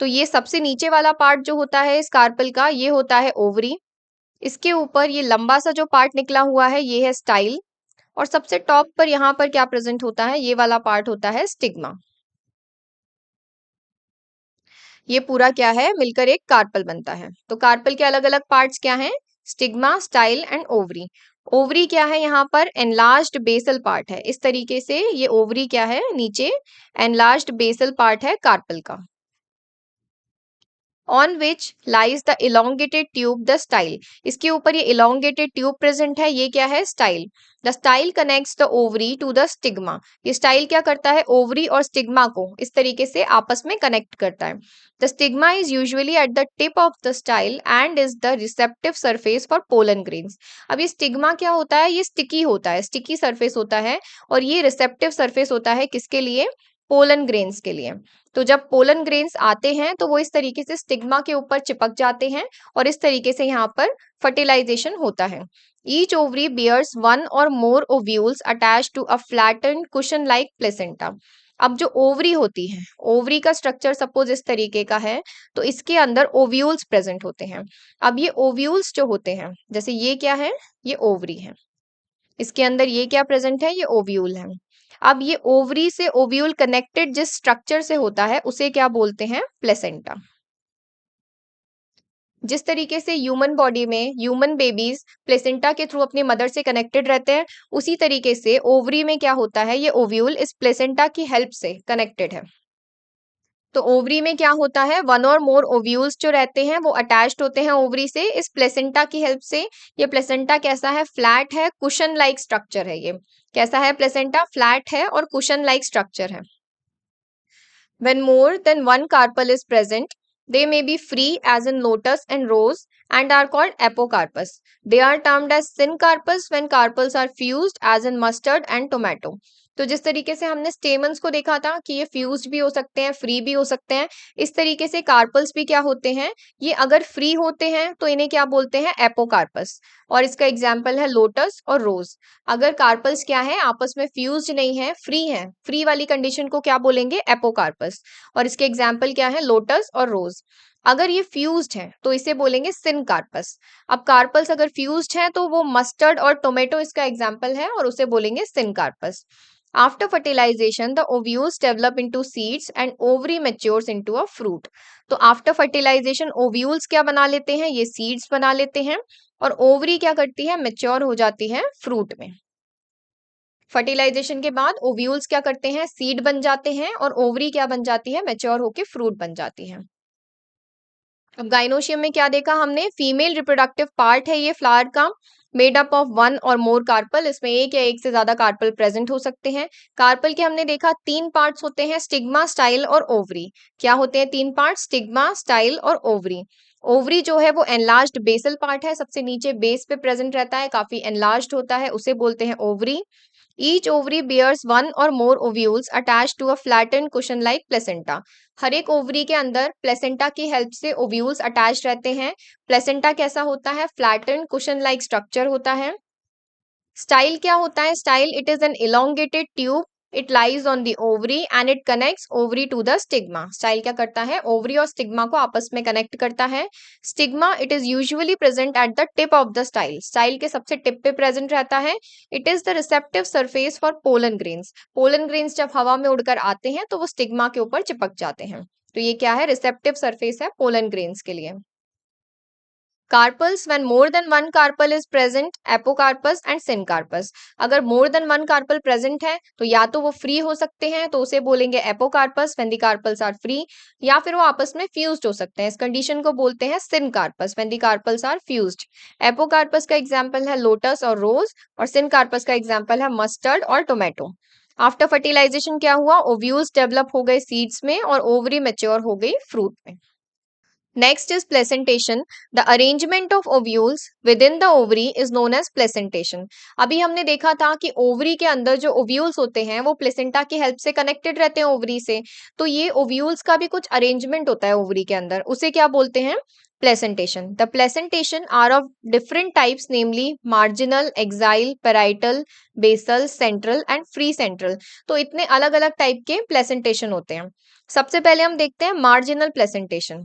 तो ये सबसे नीचे वाला पार्ट जो होता है इस कार्पल का, ये होता है ओवरी। इसके ऊपर ये लंबा सा जो पार्ट निकला हुआ है ये है स्टाइल, और सबसे टॉप पर यहाँ पर क्या प्रेजेंट होता है? ये वाला पार्ट होता है स्टिग्मा। ये पूरा क्या है? मिलकर एक कार्पल बनता है। तो कार्पल के अलग अलग पार्ट्स क्या हैं? Stigma, style and ovary. Ovary क्या है यहाँ पर? एनलार्ज्ड बेसल पार्ट है। इस तरीके से ये ओवरी क्या है? नीचे एनलार्ज्ड बेसल पार्ट है कार्पल का। On which lies the elongated tube the style. इसके ऊपर ये इलोंगेटेड ट्यूब प्रेजेंट है, ये क्या है? Style. The style connects the ovary to the stigma. ये स्टाइल क्या करता है? ओवरी और स्टिग्मा को इस तरीके से आपस में कनेक्ट करता है। The stigma is usually at the tip of the style and is the receptive surface for pollen grains. अब ये स्टिग्मा क्या होता है? ये स्टिकी होता है, स्टिकी सरफेस होता है, और ये रिसेप्टिव सरफेस होता है किसके लिए? पोलन ग्रेन्स के लिए। तो जब पोलन ग्रेन्स आते हैं तो वो इस तरीके से स्टिग्मा के ऊपर चिपक जाते हैं और इस तरीके से यहाँ पर फर्टिलाइजेशन होता है। ईच ओवरी बियर्स वन और more ovules attach to a flattened cushion like placenta. अब जो ओवरी होती है, ओवरी का स्ट्रक्चर सपोज इस तरीके का है, तो इसके अंदर ओव्यूल्स प्रेजेंट होते हैं। अब ये ओव्यूल्स जो होते हैं, जैसे ये क्या है? ये ओवरी है, इसके अंदर ये क्या प्रेजेंट है? ये ओव्यूल है। अब ये ओवरी से ओव्यूल कनेक्टेड जिस स्ट्रक्चर से होता है उसे क्या बोलते हैं? प्लेसेंटा। जिस तरीके से ह्यूमन बॉडी में ह्यूमन बेबीज प्लेसेंटा के थ्रू अपनी मदर से कनेक्टेड रहते हैं, उसी तरीके से ओवरी में क्या होता है? ये ओव्यूल इस प्लेसेंटा की हेल्प से कनेक्टेड है। तो ओवरी में क्या होता है? वन और मोर ओव्यूल्स जो रहते हैं वो अटैच्ड होते हैं ओवरी से इस प्लेसेंटा की हेल्प से। ये प्लेसेंटा कैसा है? फ्लैट है, कुशन लाइक स्ट्रक्चर है। ये कैसा है? प्लेसेंटा फ्लैट है और कुशन लाइक स्ट्रक्चर है। When more than one carpel is present, they may be free as in lotus and rose and are called apocarpus. They are termed as syncarpus when carpels are fused as in mustard and tomato. तो जिस तरीके से हमने stamens को देखा था कि ये फ्यूज्ड भी हो सकते हैं, फ्री भी हो सकते हैं, इस तरीके से कार्पल्स भी क्या होते हैं? ये अगर फ्री होते हैं तो इन्हें क्या बोलते हैं? एपोकार्पस। और इसका एग्जाम्पल है लोटस और रोज। अगर कार्पल्स क्या है? आपस में फ्यूज्ड नहीं है, फ्री है, फ्री वाली कंडीशन को क्या बोलेंगे? एपोकार्पस। और इसके एग्जाम्पल क्या है? लोटस और रोज। अगर ये फ्यूज्ड है तो इसे बोलेंगे सिनकार्पस। अब कार्पल्स अगर फ्यूज्ड है तो वो मस्टर्ड और टोमेटो इसका एग्जाम्पल है और उसे बोलेंगे syncarpous. After fertilization, the ovules develop into seeds and ovary matures into a fruit. तो आफ्टर फर्टिलाइजेशन ओव्यूल्स क्या बना लेते हैं? ये सीड्स बना लेते हैं, और ओवरी क्या करती है? मेच्योर हो जाती है फ्रूट में। फर्टिलाइजेशन के बाद ओव्यूल्स क्या करते हैं? सीड बन जाते हैं, और ओवरी क्या बन जाती है? मेच्योर होके फ्रूट बन जाती है। अब गाइनोशियम में क्या देखा हमने? फीमेल रिप्रोडक्टिव पार्ट है ये फ्लावर का, मेड अप ऑफ वन और मोर कार्पल। इसमें एक या एक से ज्यादा कार्पल प्रेजेंट हो सकते हैं। कार्पल के हमने देखा तीन पार्ट्स होते हैं, स्टिग्मा, स्टाइल और ओवरी। क्या होते हैं तीन पार्ट? स्टिग्मा, स्टाइल और ओवरी। ओवरी जो है वो एनलार्ज्ड बेसल पार्ट है, सबसे नीचे बेस पे प्रेजेंट रहता है, काफी एनलार्ज्ड होता है, उसे बोलते हैं ovary. Each ovary bears one और more ovules attach to a flattened cushion like placenta. हर एक ओवरी के अंदर प्लेसेंटा की हेल्प से ओव्यूल्स अटैच रहते हैं। प्लेसेंटा कैसा होता है? फ्लैटेंड कुशन लाइक स्ट्रक्चर होता है। स्टाइल क्या होता है? Style it is an elongated tube, it lies on the ovary and it connects ovary to the stigma. Style क्या करता है? ओवरी और स्टिग्मा को आपस में कनेक्ट करता है। Stigma it is usually present at the tip of the style. Style के सबसे टिप पे प्रेजेंट रहता है। It is the receptive surface for pollen grains. Pollen grains जब हवा में उड़कर आते हैं तो वो स्टिग्मा के ऊपर चिपक जाते हैं। तो ये क्या है? रिसेप्टिव सरफेस है पोलन ग्रेन्स के लिए। Carpels, when more than one carpel is present, apocarpus and syncarpus. अगर more than one carpel present है तो या तो वो free हो सकते हैं तो उसे बोलेंगे apocarpus when the carpels are free, या फिर वो आपस में fused हो सकते हैं, इस कंडीशन को बोलते हैं syncarpus when the carpels are fused. apocarpus का एग्जाम्पल है लोटस और रोज, और syncarpus का एग्जाम्पल है मस्टर्ड और टोमेटो। आफ्टर फर्टिलाइजेशन क्या हुआ? ओव्यूल्स डेवलप हो गए सीड्स में और ओवरी मेच्योर हो गई फ्रूट में। Next is placentation. The arrangement of ovules within the ovary is known as placentation. अभी हमने देखा था कि ओवरी के अंदर जो ओव्यूल्स होते हैं वो प्लेसेंटा की हेल्प से कनेक्टेड रहते हैं ओवरी से। तो ये ओव्यूल्स का भी कुछ अरेंजमेंट होता है ओवरी के अंदर, उसे क्या बोलते हैं? Placentation. The placentation are of different types, namely marginal, axial, parietal, basal, central and free central. तो इतने अलग अलग टाइप के प्लेसेंटेशन होते हैं। सबसे पहले हम देखते हैं marginal placentation.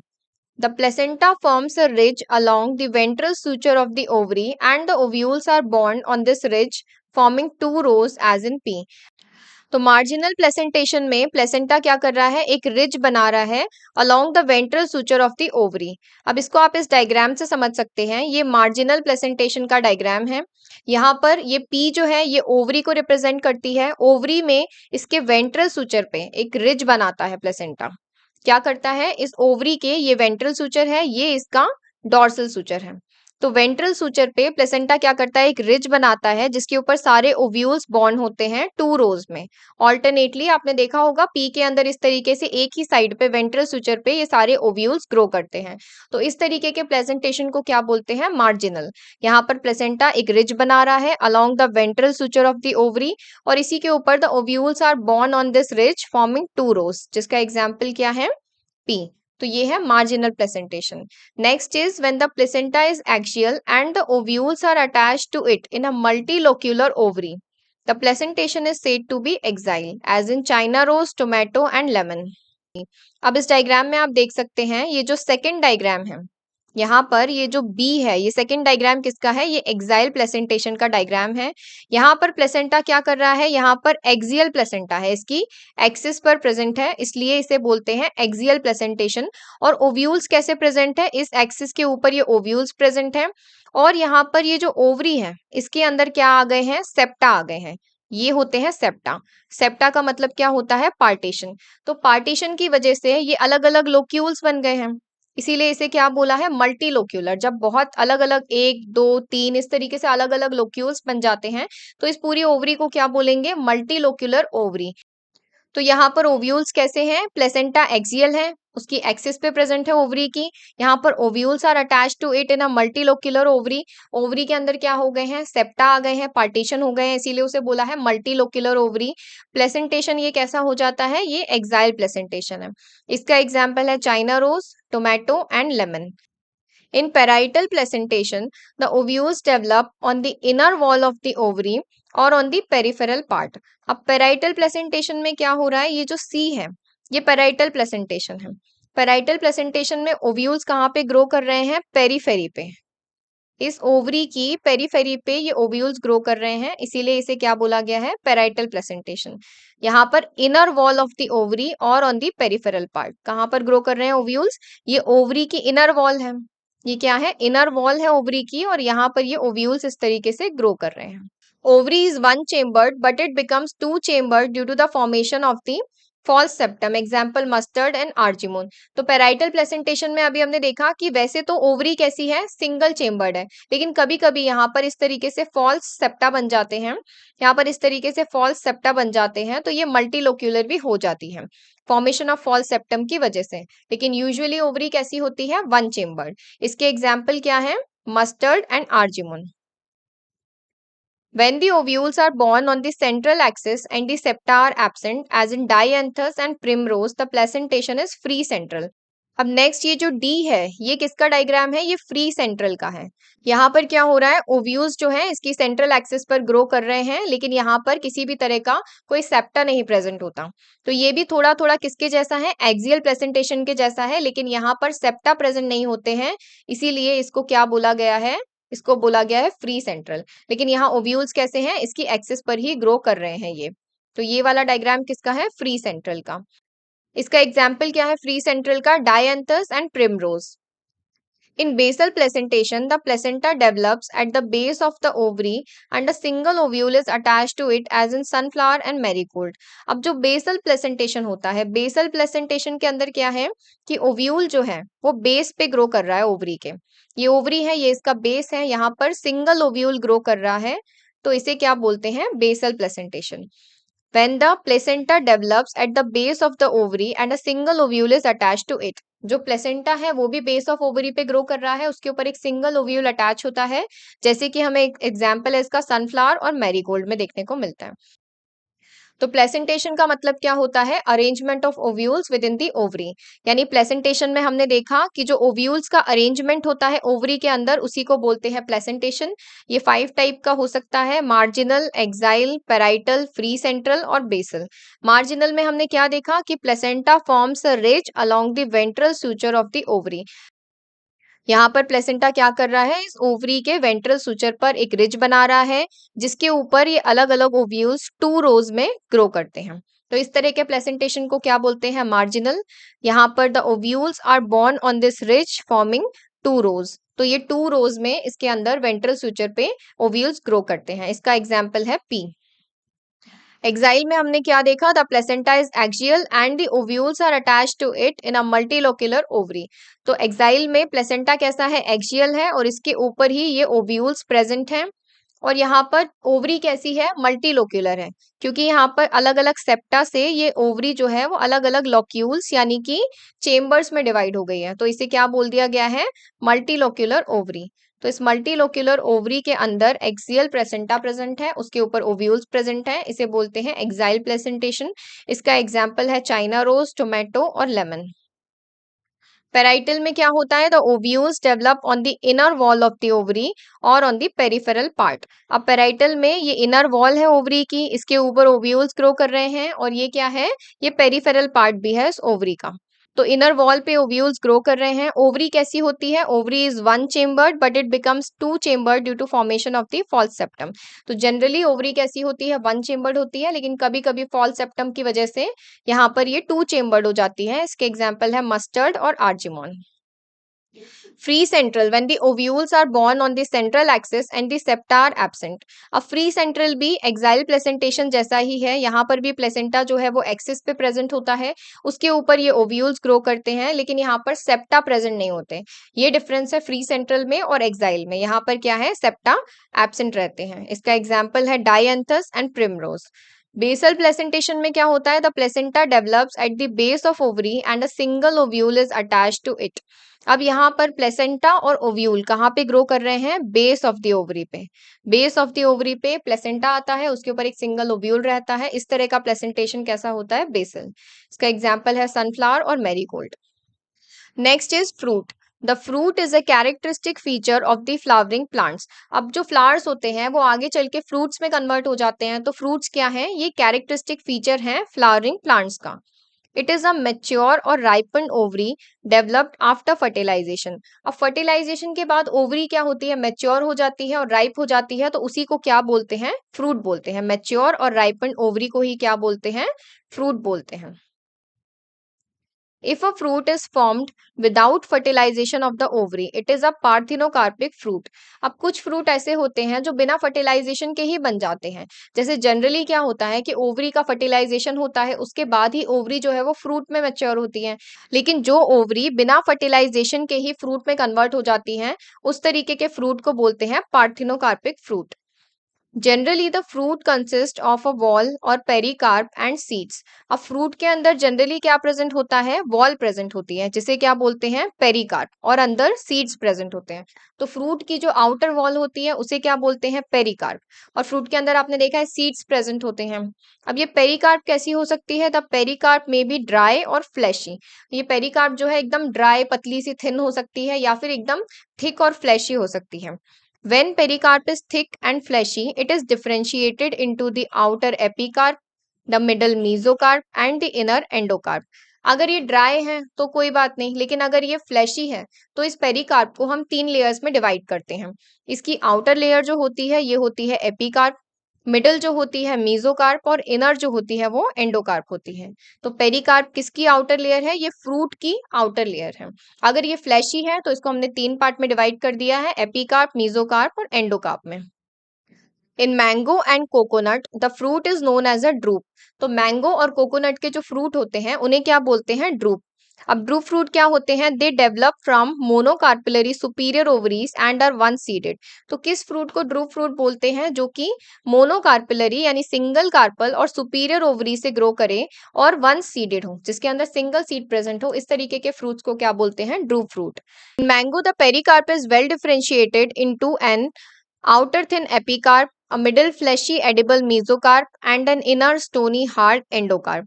The placenta forms a ridge along the ventral suture of the ovary and the ovules are borne on this ridge forming two rows as in P. तो मार्जिनल प्लेसेंटेशन में placenta क्या कर रहा है, एक ridge बना रहा है along the ventral suture of the ovary. अब इसको आप इस डायग्राम से समझ सकते हैं, ये मार्जिनल प्लेसेंटेशन का डायग्राम है। यहाँ पर ये पी जो है ये ओवरी को रिप्रेजेंट करती है। ओवरी में इसके वेंट्रल सूचर पे एक रिज बनाता है प्लेसेंटा। क्या करता है, इस ओवरी के ये वेंट्रल सूचर है, ये इसका डॉर्सल सूचर है। तो वेंट्रल सूचर पे प्लेसेंटा क्या करता है, एक रिज बनाता है जिसके ऊपर सारे ओव्यूल्स बॉर्न होते हैं 2 रोज में। ऑल्टरनेटली आपने देखा होगा पी के अंदर इस तरीके से एक ही साइड पे वेंट्रल सूचर पे ये सारे ओव्यूल्स ग्रो करते हैं। तो इस तरीके के प्रेजेंटेशन को क्या बोलते हैं, मार्जिनल। यहाँ पर प्लेसेंटा एक रिज बना रहा है along the ventral suture of the ovary, और इसी के ऊपर the ovules are borne on this ridge forming 2 rows, जिसका एग्जाम्पल क्या है, पी। तो ये है marginal placentation. Next is when the placenta is axial and the ovules are attached to it in a multilocular ovary, the placentation is said to be axile, as in China rose, tomato and lemon. अब इस diagram में आप देख सकते हैं, ये जो second diagram है, यहाँ पर ये जो बी है, ये सेकेंड डायग्राम किसका है, ये एक्साइल प्लेसेंटेशन का डायग्राम है। यहाँ पर प्लेसेंटा क्या कर रहा है, यहाँ पर एक्सियल प्लेसेंटा है, इसकी एक्सिस पर प्रेजेंट है, इसलिए इसे बोलते हैं एक्सियल प्लेसेंटेशन। और ओव्यूल्स कैसे प्रेजेंट है, इस एक्सिस के ऊपर ये ओव्यूल्स प्रेजेंट है, और यहाँ पर ये जो ओवरी है इसके अंदर क्या आ गए हैं, सेप्टा आ गए हैं। ये होते हैं सेप्टा। सेप्टा का मतलब क्या होता है, पार्टीशन। तो पार्टीशन की वजह से ये अलग अलग लोक्यूल्स बन गए हैं, इसीलिए इसे क्या बोला है, मल्टीलोक्यूलर। जब बहुत अलग अलग 1 2 3 इस तरीके से अलग अलग लोक्यूल्स बन जाते हैं तो इस पूरी ओवरी को क्या बोलेंगे, मल्टीलोक्यूलर ओवरी। तो यहाँ पर ओव्यूल्स कैसे हैं, प्लेसेंटा एक्सियल है, उसकी एक्सिस पे प्रेजेंट है ओवरी की। यहाँ पर ovules are attached to it in a multilocular ovary. Ovary के अंदर क्या हो गए हैं, सेप्टा आ गए हैं, पार्टीशन हो गए हैं, इसीलिए उसे बोला है मल्टीलोक्यूलर ओवरी। प्लेसेंटेशन ये कैसा हो जाता है, ये एक्साइल प्लेसेंटेशन है। इसका एग्जाम्पल है China rose, tomato and lemon. In parietal placentation, the ovules develop on the inner wall of the ovary और on the peripheral part. अब parietal placentation में क्या हो रहा है, ये जो C है ये parietal placentation है। parietal placentation में ovules कहाँ पे ग्रो कर रहे हैं, पेरीफेरी पे। इस ओवरी की पेरीफेरी पे ये ओव्यूल्स ग्रो कर रहे हैं, इसीलिए इसे क्या बोला गया है, पेराइटल प्लेसेंटेशन। यहाँ पर inner wall of the ovary और ऑन द पेरिफेरल पार्ट, कहाँ पर ग्रो कर रहे हैं ओव्यूल्स, ये ओवरी की इनर वॉल है। ये क्या है, इनर वॉल है ओवरी की, और यहाँ पर ये ओव्यूल्स इस तरीके से ग्रो कर रहे हैं। Ovary is one chambered but it becomes two chambered due to the formation of the false septum, example mustard and argemone. तो पेराइटल प्लेसेंटेशन में अभी हमने देखा कि वैसे तो ओवरी कैसी है, सिंगल चेम्बर्ड है, लेकिन कभी कभी यहाँ पर इस तरीके से फॉल्स सेप्टा बन जाते हैं। यहाँ पर इस तरीके से फॉल्स सेप्टा बन जाते हैं तो ये मल्टीलोक्यूलर भी हो जाती है फॉर्मेशन ऑफ फॉल्स सेप्टम की वजह से। लेकिन यूजुअली ओवरी कैसी होती है, वन चेम्बर्ड। इसके एग्जाम्पल क्या है, mustard and argemone. When the ovules are born on the central axis and the septa are absent, as in dianthus and primrose, the placentation is free central. अब next ये जो D है ये किसका diagram है, ये फ्री सेंट्रल का है। यहाँ पर क्या हो रहा है, ओव्यूल्स जो है इसकी सेंट्रल एक्सिस पर ग्रो कर रहे हैं, लेकिन यहाँ पर किसी भी तरह का कोई सेप्टा नहीं प्रेजेंट होता। तो ये भी थोड़ा थोड़ा किसके जैसा है, एक्सियल प्रेजेंटेशन के जैसा है, लेकिन यहाँ पर सेप्टा प्रेजेंट नहीं होते हैं, इसीलिए इसको क्या बोला गया है, इसको बोला गया है फ्री सेंट्रल। लेकिन यहाँ ओव्यूल्स कैसे हैं, इसकी एक्सिस पर ही ग्रो कर रहे हैं ये। तो ये वाला डायग्राम किसका है, फ्री सेंट्रल का। इसका एग्जाम्पल क्या है फ्री सेंट्रल का, dianthus and primrose. In basal placentation, the placenta develops at the base of the ovary and a single ovule is attached to it as in sunflower and marigold. अब जो basal placentation होता है, basal placentation के अंदर क्या है कि ovule जो है वो बेस पे ग्रो कर रहा है ओवरी के। ये ओवरी है, ये इसका बेस है, यहाँ पर सिंगल ओव्यूल ग्रो कर रहा है, तो इसे क्या बोलते हैं, basal placentation. When the placenta develops at the base of the ovary and a single ovule is attached to it, जो प्लेसेंटा है वो भी बेस ऑफ ओवरी पे ग्रो कर रहा है, उसके ऊपर एक सिंगल ओव्यूल अटैच होता है, जैसे कि हमें एक एग्जांपल है इसका सनफ्लावर और मैरीगोल्ड में देखने को मिलता है। तो प्लेसेंटेशन का मतलब क्या होता है, arrangement of ovules with in the ovary. यानी प्लेसेंटेशन में हमने देखा कि जो ओव्यूल्स का अरेंजमेंट होता है ओवरी के अंदर उसी को बोलते हैं प्लेसेंटेशन। ये 5 टाइप का हो सकता है, marginal, axile, parietal, free central और बेसल। मार्जिनल में हमने क्या देखा कि placenta forms a ridge along the ventral suture of the ovary. यहाँ पर प्लेसेंटा क्या कर रहा है, इस ओवरी के वेंट्रल सुचर पर एक रिज बना रहा है जिसके ऊपर ये अलग अलग ओव्यूल्स 2 रोज में ग्रो करते हैं। तो इस तरह के प्लेसेंटेशन को क्या बोलते हैं, मार्जिनल। यहाँ पर the ovules are borne on this ridge forming 2 rows. तो ये 2 रोज में इसके अंदर वेंट्रल सुचर पे ओव्यूल्स ग्रो करते हैं। इसका एग्जाम्पल है पी। एक्साइल में हमने क्या देखा, the placenta is axial and the ovules are attached to it in a multilocular ovary. तो एक्साइल में प्लेसेंटा कैसा है, एक्सियल है और इसके ऊपर ही ये ओव्यूल्स प्रेजेंट हैं। और यहाँ पर ओवरी कैसी है, मल्टीलोक्युलर है, क्योंकि यहाँ पर अलग अलग सेप्टा से ये ओवरी जो है वो अलग अलग लॉक्यूल्स यानी कि चेम्बर्स में डिवाइड हो गई है। तो इसे क्या बोल दिया गया है, मल्टीलोक्युलर ओवरी। तो इस मल्टीलोक्युलर ओवरी के अंदर एक्सियल प्लेसेंटा प्रेजेंट है, उसके ऊपर ओव्यूल्स प्रेजेंट है, इसे बोलते हैं एक्साइल प्लेसेंटेशन। इसका एग्जाम्पल है चाइना रोज, टोमेटो और लेमन। पेराइटल में क्या होता है, the ovules develop on the inner wall of the ovary और ऑन द पेरिफेरल पार्ट। अब पेराइटल में ये इनर वॉल है ओवरी की, इसके ऊपर ओव्यूल्स ग्रो कर रहे हैं और ये क्या है, ये पेरिफेरल पार्ट भी है इस ओवरी का। तो इनर वॉल पे ओव्यूल्स ग्रो कर रहे हैं। ओवरी कैसी होती है, ovary is one chambered but it becomes two chambered due to formation of the false septum. तो जनरली ओवरी कैसी होती है, वन चेम्बर्ड होती है, लेकिन कभी कभी फॉल्स सेप्टम की वजह से यहाँ पर ये टू चेम्बर्ड हो जाती है। इसके एग्जाम्पल है मस्टर्ड और argemone. Free central, when the ovules are born on the central axis and the septa are absent। अब फ्री सेंट्रल भी एक्साइल प्लेसेंटेशन जैसा ही है, यहाँ पर भी प्लेसेंटा जो है वो एक्सिस पे प्रेजेंट होता है, उसके ऊपर ये ओव्यूल्स ग्रो करते हैं, लेकिन यहाँ पर सेप्टा प्रेजेंट नहीं होते। ये डिफरेंस है फ्री सेंट्रल में और एक्साइल में, यहाँ पर क्या है, सेप्टा एब्सेंट रहते हैं। इसका एग्जाम्पल है dianthus and primrose. Basal placentation में क्या होता है, the placenta develops at the base of ovary and a single ovule is attached to it. अब यहाँ पर प्लेसेंटा और ओव्यूल कहाँ पे ग्रो कर रहे हैं, बेस ऑफ द ओवरी पे। बेस ऑफ द ओवरी पे प्लेसेंटा आता है, उसके ऊपर एक सिंगल ओव्यूल रहता है। इस तरह का प्लेसेंटेशन कैसा होता है, बेसल। इसका एग्जाम्पल है सनफ्लावर और marigold. Next is fruit. The fruit is a characteristic feature of the flowering plants. अब जो फ्लावर्स होते हैं वो आगे चल के फ्रूट्स में कन्वर्ट हो जाते हैं। तो फ्रूट्स क्या है, ये कैरेक्टरिस्टिक फीचर हैं फ्लावरिंग प्लांट्स का। इट इज अ मेच्योर और ripened ovary developed after fertilisation. अब फर्टिलाइजेशन के बाद ओवरी क्या होती है, मेच्योर हो जाती है और राइप हो जाती है, तो उसी को क्या बोलते हैं, फ्रूट बोलते हैं। मेच्योर और राइपन ओवरी को ही क्या बोलते हैं, फ्रूट बोलते हैं। If a fruit is formed without fertilization of the ovary, it is a parthenocarpic fruit। अब कुछ फ्रूट ऐसे होते हैं जो बिना फर्टिलाइजेशन के ही बन जाते हैं। जैसे जनरली क्या होता है कि ओवरी का फर्टिलाइजेशन होता है, उसके बाद ही ओवरी जो है वो फ्रूट में मैच्योर होती है। लेकिन जो ओवरी बिना फर्टिलाइजेशन के ही फ्रूट में कन्वर्ट हो जाती हैं, उस तरीके के फ्रूट को बोलते हैं parthenocarpic fruit. Generally the fruit consist of a wall और पेरिकार्प एंड सीड्स। अब फ्रूट के अंदर जनरली क्या प्रेजेंट होता है, वॉल प्रेजेंट होती है जिसे क्या बोलते हैं, पेरिकार्प, और अंदर सीड्स प्रेजेंट होते हैं। तो फ्रूट की जो आउटर वॉल होती है उसे क्या बोलते हैं, पेरिकार्प, और फ्रूट के अंदर आपने देखा है सीड्स प्रेजेंट होते हैं। अब ये पेरिकार्प कैसी हो सकती है, द पेरिकार्प में बी ड्राई और फ्लैशी। ये पेरिकार्प जो है एकदम ड्राई, पतली सी थिन हो सकती है, या फिर एकदम थिक और फ्लैशी हो सकती है। When pericarp is thick and fleshy, it is differentiated into the outer epicarp, the middle mesocarp and the inner endocarp। अगर ये ड्राई है तो कोई बात नहीं, लेकिन अगर ये फ्लैशी है तो इस पेरिकार्प को हम 3 लेयर्स में डिवाइड करते हैं। इसकी आउटर लेयर जो होती है ये होती है एपिकार्प, मिडल जो होती है मीजोकार्प और इनर जो होती है वो एंडोकार्प होती है। तो पेरिकार्प किसकी आउटर लेयर है, ये फ्रूट की आउटर लेयर है। अगर ये फ्लैशी है तो इसको हमने 3 पार्ट में डिवाइड कर दिया है, एपिकार्प, मीजोकार्प और एंडोकार्प में। In mango and coconut the fruit is known as a drupe. तो मैंगो और कोकोनट के जो फ्रूट होते हैं उन्हें क्या बोलते हैं, ड्रूप। अब ड्रूप फ्रूट क्या होते हैं, they develop from monocarpellary superior ovaries and are one seeded. तो किस फ्रूट को ड्रूप फ्रूट बोलते हैं, जो कि मोनोकार्पिलरी यानी सिंगल कार्पल और सुपीरियर ओवरी से ग्रो करे और वन सीडेड हो, जिसके अंदर सिंगल सीड प्रेजेंट हो, इस तरीके के फ्रूट्स को क्या बोलते हैं, drupe fruit. Mango the pericarp is well differentiated into an outer thin epicarp, a middle fleshy edible mesocarp, and an inner stony hard endocarp।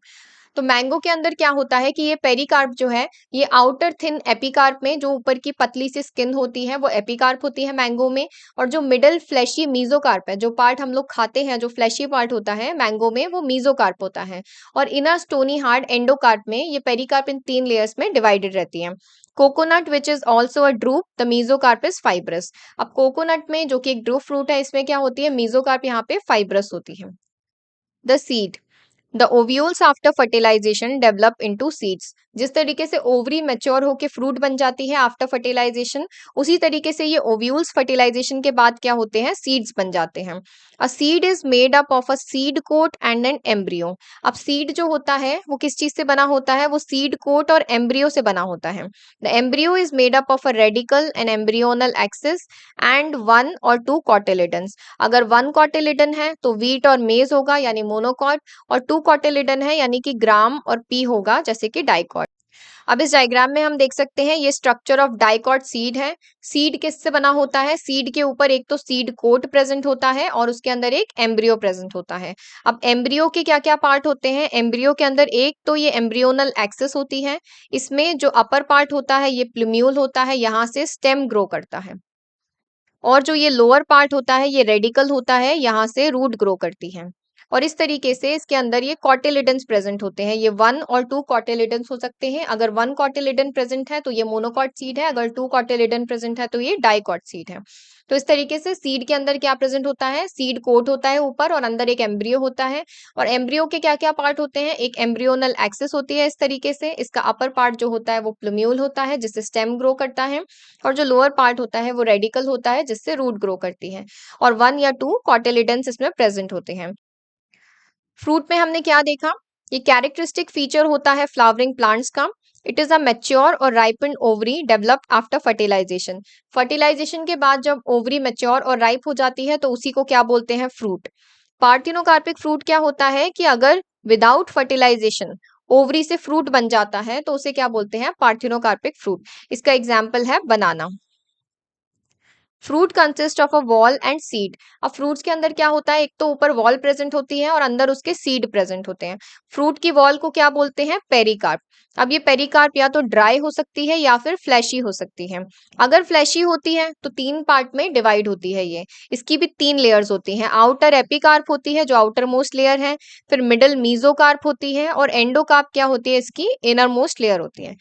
तो मैंगो के अंदर क्या होता है कि ये पेरिकार्प जो है ये आउटर थिन एपिकार्प में, जो ऊपर की पतली सी स्किन होती है वो एपिकार्प होती है मैंगो में, और जो मिडल फ्लैशी मीजोकार्प है, जो पार्ट हम लोग खाते हैं जो फ्लैशी पार्ट होता है मैंगो में, वो मीजोकार्प होता है। और इनर स्टोनी हार्ड एंडोकार्प में ये पेरिकार्प इन 3 लेयर्स में डिवाइडेड रहती है। Coconut which is also a drupe, the mesocarp is fibrous. अब कोकोनट में, जो कि एक ड्रूप फ्रूट है, इसमें क्या होती है, मीजोकार्प यहाँ पे फाइब्रस होती है। The seed, the ovules after fertilisation develop into seeds. जिस तरीके से ओवरी मैच्योर होके फ्रूट बन जाती है आफ्टर फर्टिलाइजेशन, उसी तरीके से ये ओव्यूल्स फर्टिलाइजेशन के बाद क्या होते हैं, सीड्स बन जाते हैं। A seed is made up of a seed coat and an embryo. अब सीड जो होता है वो किस चीज से बना होता है, वो सीड कोट और एम्ब्रियो से बना होता है। The embryo is made up of a radical and embryonal axis and 1 or 2 cotyledons. अगर 1 कॉटिलिडन है तो वीट और मेज होगा यानी मोनोकॉट, और 2 कॉटिलिडन है यानी कि ग्राम और पी होगा जैसे कि डाइकॉट। अब इस डायग्राम में हम देख सकते हैं ये स्ट्रक्चर ऑफ डाइकॉट सीड है। सीड किससे बना होता है, सीड के ऊपर एक तो सीड कोट प्रेजेंट होता है और उसके अंदर एक एम्ब्रियो प्रेजेंट होता है। अब एम्ब्रियो के क्या क्या पार्ट होते हैं, एम्ब्रियो के अंदर एक तो ये एम्ब्रियोनल एक्सिस होती है, इसमें जो अपर पार्ट होता है ये प्लूम्यूल होता है, यहाँ से स्टेम ग्रो करता है। और जो ये लोअर पार्ट होता है ये रेडिकल होता है, यहाँ से रूट ग्रो करती है। और इस तरीके से इसके अंदर ये कॉटिलिडन्स प्रेजेंट होते हैं। ये 1 और 2 कॉटिलिडन्स हो सकते हैं। अगर 1 कॉटिलिडन प्रेजेंट है तो ये मोनोकॉट सीड है, अगर 2 कॉटिलिडन प्रेजेंट है तो ये डाइकॉट सीड है। तो इस तरीके से सीड के अंदर क्या प्रेजेंट होता है, सीड कोट होता है ऊपर और अंदर एक एम्ब्रियो होता है। और एम्ब्रियो के क्या क्या पार्ट होते हैं, एक एम्ब्रियोनल एक्सिस होती है इस तरीके से, इसका अपर पार्ट जो होता है वो प्लूम्यूल होता है जिससे स्टेम ग्रो करता है, और जो लोअर पार्ट होता है वो रेडिकल होता है जिससे रूट ग्रो करती है। और 1 या 2 कॉटिलिडन्स इसमें प्रेजेंट होते हैं। फ्रूट में हमने क्या देखा, ये कैरेक्टरिस्टिक फीचर होता है फ्लावरिंग प्लांट्स का। इट इज अ मैच्योर और ripened ovary developed after fertilisation. Fertilisation के बाद जब ओवरी मैच्योर और राइप हो जाती है तो उसी को क्या बोलते हैं, फ्रूट। पार्थिनोकार्पिक फ्रूट क्या होता है कि अगर विदाउट फर्टिलाइजेशन ओवरी से फ्रूट बन जाता है तो उसे क्या बोलते हैं, पार्थिनोकार्पिक फ्रूट। इसका एग्जाम्पल है banana. Fruit consist of a wall and seed. अब फ्रूट्स के अंदर क्या होता है, एक तो ऊपर वॉल प्रेजेंट होती है और अंदर उसके सीड प्रेजेंट होते हैं। फ्रूट की वॉल को क्या बोलते हैं, पेरिकार्प। अब ये पेरिकार्प या तो ड्राई हो सकती है या फिर फ्लैशी हो सकती है। अगर फ्लैशी होती है तो 3 पार्ट में डिवाइड होती है ये। इसकी भी 3 लेयर्स होती हैं। आउटर एपिकार्प होती है जो आउटर मोस्ट लेयर है, फिर मिडल मीजोकार्प होती है, और एंडोकार्प क्या होती है, इसकी इनर मोस्ट लेयर होती है।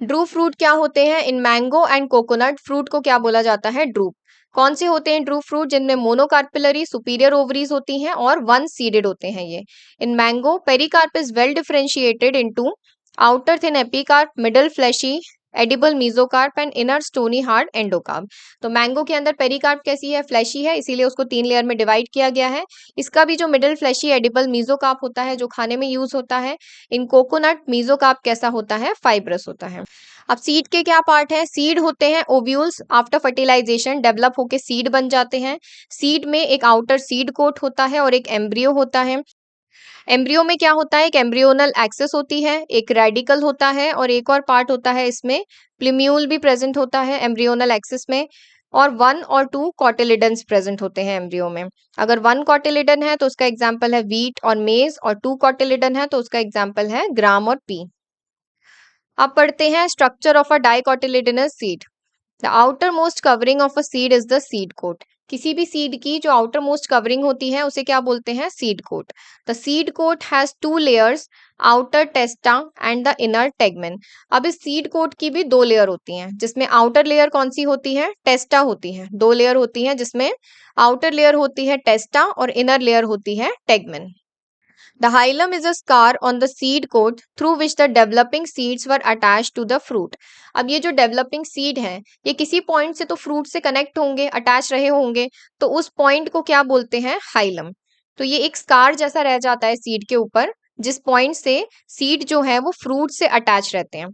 ड्रूप फ्रूट क्या होते हैं, इन मैंगो एंड कोकोनट फ्रूट को क्या बोला जाता है, ड्रूप। कौन से होते हैं ड्रूप फ्रूट, जिनमें मोनोकार्पिलरी सुपीरियर ओवरीज होती हैं और 1 सीडेड होते हैं ये। In mango pericarp is well differentiated into outer thin epicarp, middle fleshy edible mesocarp and inner stony hard endocarp. तो मैंगो के अंदर पेरिकार्प कैसी है, फ्लैशी है, इसीलिए उसको 3 लेयर में डिवाइड किया गया है। इसका भी जो मिडल फ्लैशी एडिबल मीजोकार्प होता है जो खाने में यूज होता है। इन कोकोनट मीजोकार्प कैसा होता है, फाइब्रस होता है। अब सीड के क्या पार्ट हैं, सीड होते हैं ओव्यूल्स आफ्टर फर्टिलाइजेशन डेवलप होके सीड बन जाते हैं। सीड में एक आउटर सीड कोट होता है और एक एम्ब्रियो होता है। एम्ब्रियो में क्या होता है, एक एम्ब्रियोनल एक्सिस होती है, एक रेडिकल होता है, और एक और पार्ट होता है इसमें प्लूम्यूल भी प्रेजेंट होता है एम्ब्रियोनल एक्सिस में। और 1 और 2 कॉटिलिडन्स प्रेजेंट होते हैं एम्ब्रियो में। अगर 1 कॉटिलिडन है तो उसका एग्जाम्पल है वीट और मेज, और 2 कॉटिलिडन है तो उसका एग्जाम्पल है ग्राम और पी। अब पढ़ते हैं structure of a dicotyledonous seed. The outer most covering of a seed is the seed coat. किसी भी सीड की जो आउटर मोस्ट कवरिंग होती है उसे क्या बोलते हैं, seed coat. The seed coat has 2 layers, outer testa and the inner tegmen. अब इस सीड कोट की भी 2 लेयर होती हैं, जिसमें आउटर लेयर कौन सी होती है, टेस्टा होती है। 2 लेयर होती हैं जिसमें आउटर लेयर होती है टेस्टा और इनर लेयर होती है tegmen. The hilum is a scar on the seed coat through which the developing seeds were attached to the fruit. अब ये जो developing seed है ये किसी पॉइंट से तो फ्रूट से कनेक्ट होंगे, अटैच रहे होंगे, तो उस पॉइंट को क्या बोलते हैं, हाइलम। तो ये एक स्कार जैसा रह जाता है सीड के ऊपर, जिस पॉइंट से सीड जो है वो फ्रूट से अटैच रहते हैं।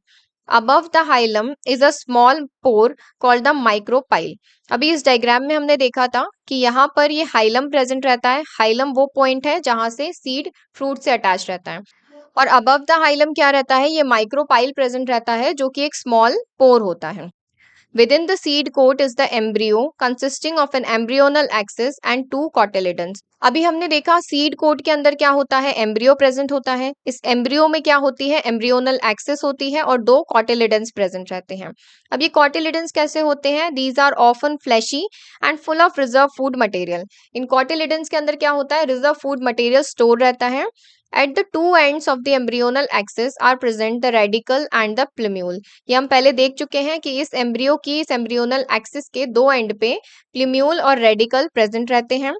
Above the hilum is a small pore called the micropyle. अभी इस डायग्राम में हमने देखा था कि यहाँ पर ये हाइलम प्रेजेंट रहता है। हाइलम वो पॉइंट है जहां से सीड फ्रूट से अटैच रहता है, और अबव द हाइलम क्या रहता है, ये माइक्रोपाइल प्रेजेंट रहता है जो कि एक स्मॉल पोर होता है। Within the seed coat is the embryo consisting of an embryonal axis and two cotyledons. अभी हमने देखा सीड कोट के अंदर क्या होता है, एम्ब्रियो प्रेजेंट होता है। इस एम्ब्रियो में क्या होती है, एम्ब्रियोनल एक्सिस होती है और दो कॉटिलिडन्स प्रेजेंट रहते हैं। अब ये कॉटिलिडन्स कैसे होते हैं, these are often fleshy and full of reserve food material. इन कॉटिलिडन्स के अंदर क्या होता है, रिजर्व फूड मटेरियल स्टोर रहता है। At the two ends of the embryonal axis are present the radicle and the plumule. ये हम पहले देख चुके हैं कि इस एम्ब्रियो की इस एम्ब्रियोनल एक्सिस के दो एंड पे प्लूम्यूल और रेडिकल प्रेजेंट रहते हैं।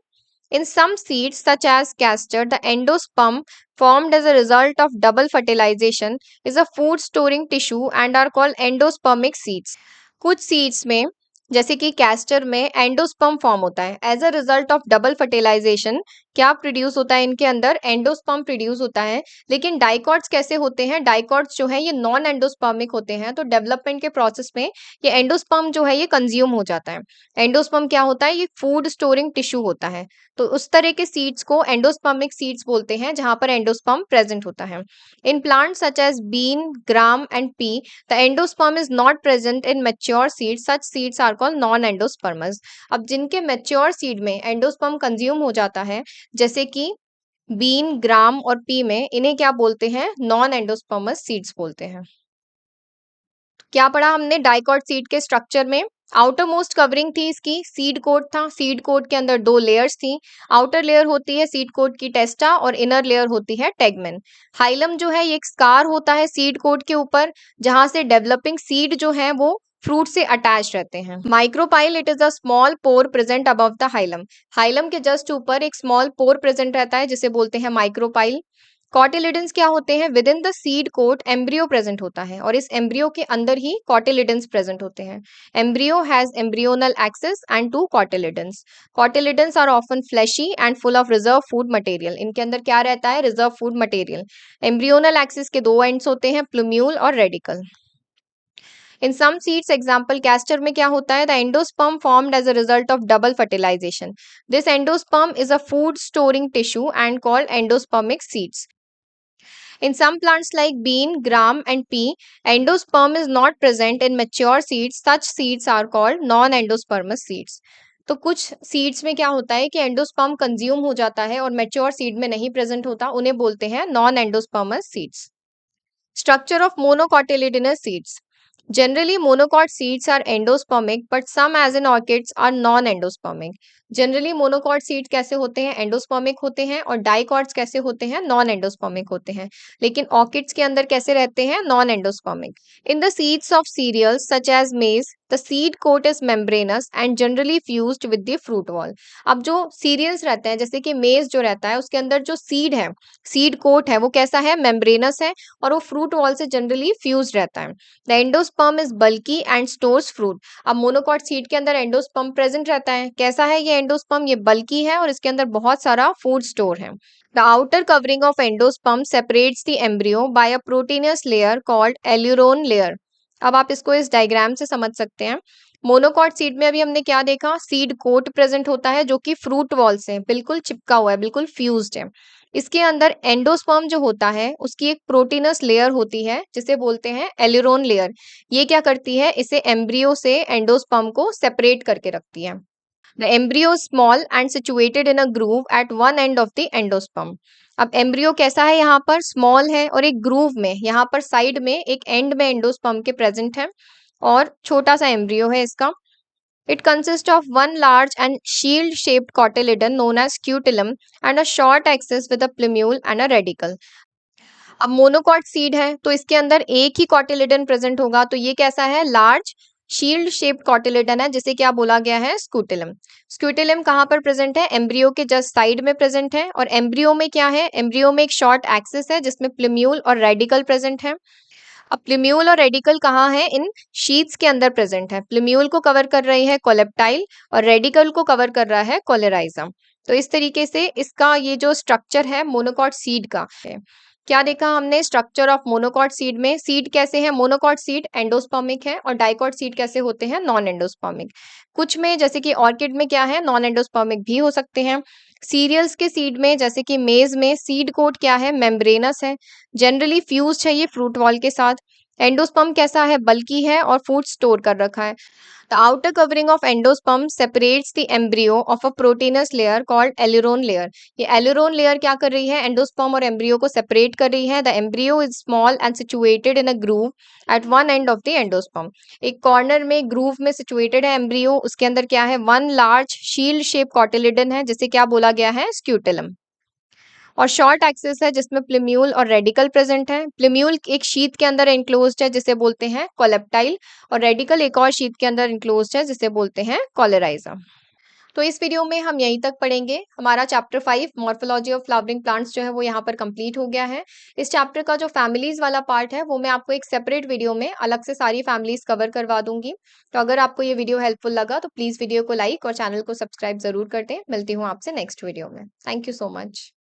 In some seeds, such as castor, the endosperm formed as a result of double fertilization is a food storing tissue and are called endospermic seeds. कुछ seeds में जैसे कि कैस्टर में endosperm form होता है as a result of double fertilisation. क्या produce होता है इनके अंदर, एंडोस्पर्म प्रोड्यूस होता है। लेकिन डाइकॉट्स कैसे होते हैं, डाइकॉट्स जो है ये नॉन एंडोस्पर्मिक होते हैं, तो डेवलपमेंट के प्रोसेस में ये एंडोस्पर्म जो है ये कंज्यूम हो जाता है। एंडोस्पर्म क्या होता है, ये फूड स्टोरिंग टिश्यू होता है। तो उस तरह के सीड्स को एंडोस्पर्मिक सीड्स बोलते हैं जहां पर एंडोस्पर्म प्रेजेंट होता है। In plants such as bean, gram and pea, the endosperm is not present in mature seeds, such seeds are called non endospermous. अब जिनके मैच्योर सीड में एंडोस्पर्म कंज्यूम हो जाता है जैसे कि बीन, ग्राम और पी में, इन्हें क्या बोलते हैं, नॉन एंडोस्पर्मस सीड्स बोलते हैं। क्या पढ़ा हमने डाइकॉट सीड के स्ट्रक्चर में, आउटर मोस्ट कवरिंग थी इसकी, सीड कोट था। सीड कोट के अंदर दो लेयर्स थी। आउटर लेयर होती है सीड कोट की टेस्टा और इनर लेयर होती है टेगमेन। हाइलम जो है ये एक स्कार होता है सीड कोट के ऊपर जहां से डेवलपिंग सीड जो है वो फ्रूट से अटैच रहते हैं। Micropyle, it is a small pore present above the hilum. Hilum के जस्ट ऊपर एक स्मॉल पोर प्रेजेंट रहता है जिसे बोलते हैं माइक्रोपाइल। कॉटिलिडन्स क्या होते हैं, within the seed coat embryo present होता है और इस एम्ब्रियो के अंदर ही कॉटिलिडन्स प्रेजेंट होते हैं। Embryo has embryonal axis and two cotyledons. Cotyledons are often fleshy and full of reserve food material. इनके अंदर क्या रहता है, reserve food material. Embryonal axis के दो एंड्स होते हैं, प्लूम्यूल और radicle. In some seeds, example castor में क्या होता है, the endosperm formed as a result of double fertilization. This endosperm is a food storing tissue and called endospermic seeds. In some plants like bean, gram, and pea, endosperm is not present in mature seeds. Such seeds are called non-endospermous seeds. तो कुछ seeds में क्या होता है कि endosperm consume हो जाता है और मैच्योर सीड में नहीं प्रेजेंट होता, उन्हें बोलते हैं non endosperms seeds. Structure of monocotyledonous seeds. Generally, monocot seeds are endospermic, but some, as in orchids, are non-endospermic. Generally monocot seeds कैसे होते हैं, एंडोस्पर्मिक होते हैं, और डाइकॉट्स कैसे होते हैं, नॉन एंडोस्पर्मिक होते हैं। लेकिन ऑर्किड्स के अंदर कैसे रहते हैं, non endospermic. In the seeds of cereals such as maize, the seed coat is membranous and generally fused with the fruit wall. अब जो सीरियल्स रहते हैं जैसे कि मेज जो रहता है उसके अंदर जो सीड है, सीड कोट है, वो कैसा है, मेम्ब्रेनस है और वो फ्रूट वॉल से जनरली फ्यूज रहता है। The endosperm is bulky and stores fruit. अब मोनोकॉट सीड के अंदर एंडोस्पर्म प्रेजेंट रहता है, कैसा है ये एंडोस्पर्म, ये बल्की है और इसके अंदर बहुत सारा फूड स्टोर है। The outer covering of endosperm separates the embryo bye a proteinaceous layer called aleurone layer. अब आप इसको इस डायग्राम से समझ सकते हैं। मोनोकॉट सीड में अभी हमने क्या देखा, सीड कोट प्रेजेंट होता है जो कि फ्रूट वॉल से बिल्कुल चिपका हुआ है, बिल्कुल फ्यूज्ड है। इसके अंदर एंडोस्पर्म जो होता है उसकी एक प्रोटीनस लेयर होती है जिसे बोलते हैं एल्यूरोन लेयर। ये क्या करती है, इसे एम्ब्रियो से एंडोस्पर्म को सेपरेट करके रखती है। The embryo is small and situated in a groove at one end of the endosperm. अब एम्ब्रियो कैसा है, यहाँ पर स्मॉल है और एक ग्रूव में, यहाँ पर साइड में एक एंड में एंडोस्पर्म के प्रेजेंट है और छोटा सा एम्ब्रियो है इसका। It consists of one large and shield-shaped cotyledon known as scutellum and a short axis with a plumule and a radicle. अब मोनोकॉट सीड है तो इसके अंदर एक ही कॉटिलिडन प्रेजेंट होगा, तो ये कैसा है, लार्ज शील्ड शेप्ड कॉटिलिडन है जिसे क्या बोला गया है, स्कूटिलम। स्कूटिलम कहाँ पर प्रेजेंट है, एम्ब्रियो के जस्ट साइड में प्रेजेंट है। और एम्ब्रियो में क्या है, एम्ब्रियो में एक शॉर्ट एक्सिस है जिसमें प्लूम्यूल और रेडिकल प्रेजेंट है। अब प्लूम्यूल और रेडिकल कहाँ है, इन शीट्स के अंदर प्रेजेंट है। प्लूम्यूल को कवर कर रही है कोलेप्टाइल और रेडिकल को कवर कर रहा है कोलेराइजम। तो इस तरीके से इसका ये जो स्ट्रक्चर है मोनोकॉट सीड का है। क्या देखा हमने, स्ट्रक्चर ऑफ मोनोकॉट सीड में सीड कैसे है, मोनोकॉट सीड एंडोस्पर्मिक है और डाइकॉट सीड कैसे होते हैं, नॉन एंडोस्पर्मिक। कुछ में जैसे कि ऑर्किड में क्या है, नॉन एंडोस्पर्मिक भी हो सकते हैं। सीरियल्स के सीड में जैसे कि मेज में सीड कोट क्या है, मेम्ब्रेनस है, जनरली फ्यूज्ड है ये फ्रूट वॉल के साथ। एंडोस्पर्म कैसा है? बल्की है और फूड स्टोर कर रखा है। The outer covering of endosperm separates the embryo of a proteinous layer called aleurone layer. ये एलुरोन लेयर क्या कर रही है? एंडोस्पर्म और एम्ब्रियो को सेपरेट कर रही है। The embryo is small and situated in a groove at one end of the endosperm. एक कॉर्नर में ग्रूव में सिचुएटेड है एम्ब्रियो, उसके अंदर क्या है? One large shield shape cotyledon है, जिसे क्या बोला गया है? स्क्यूटेलम। और शॉर्ट एक्सिस है जिसमें प्लेम्यूल और रेडिकल प्रेजेंट है। प्लेम्यूल एक शीथ के अंदर एंक्लोज्ड है जिसे बोलते हैं कोलेप्टाइल, और रेडिकल एक और शीथ के अंदर एंक्लोज्ड है जिसे बोलते हैं कोलेराइजा। तो इस वीडियो में हम यहीं तक पढ़ेंगे। हमारा chapter 5 morphology of flowering plants जो है वो यहाँ पर कंप्लीट हो गया है। इस चैप्टर का जो फैमिलीज वाला पार्ट है वो मैं आपको एक सेपरेट वीडियो में अलग से सारी फैमिलीज कवर करवा दूंगी। तो अगर आपको ये वीडियो हेल्पफुल लगा तो प्लीज़ वीडियो को लाइक और चैनल को सब्सक्राइब जरूर कर दें। मिलती हूँ आपसे नेक्स्ट वीडियो में। Thank you so much.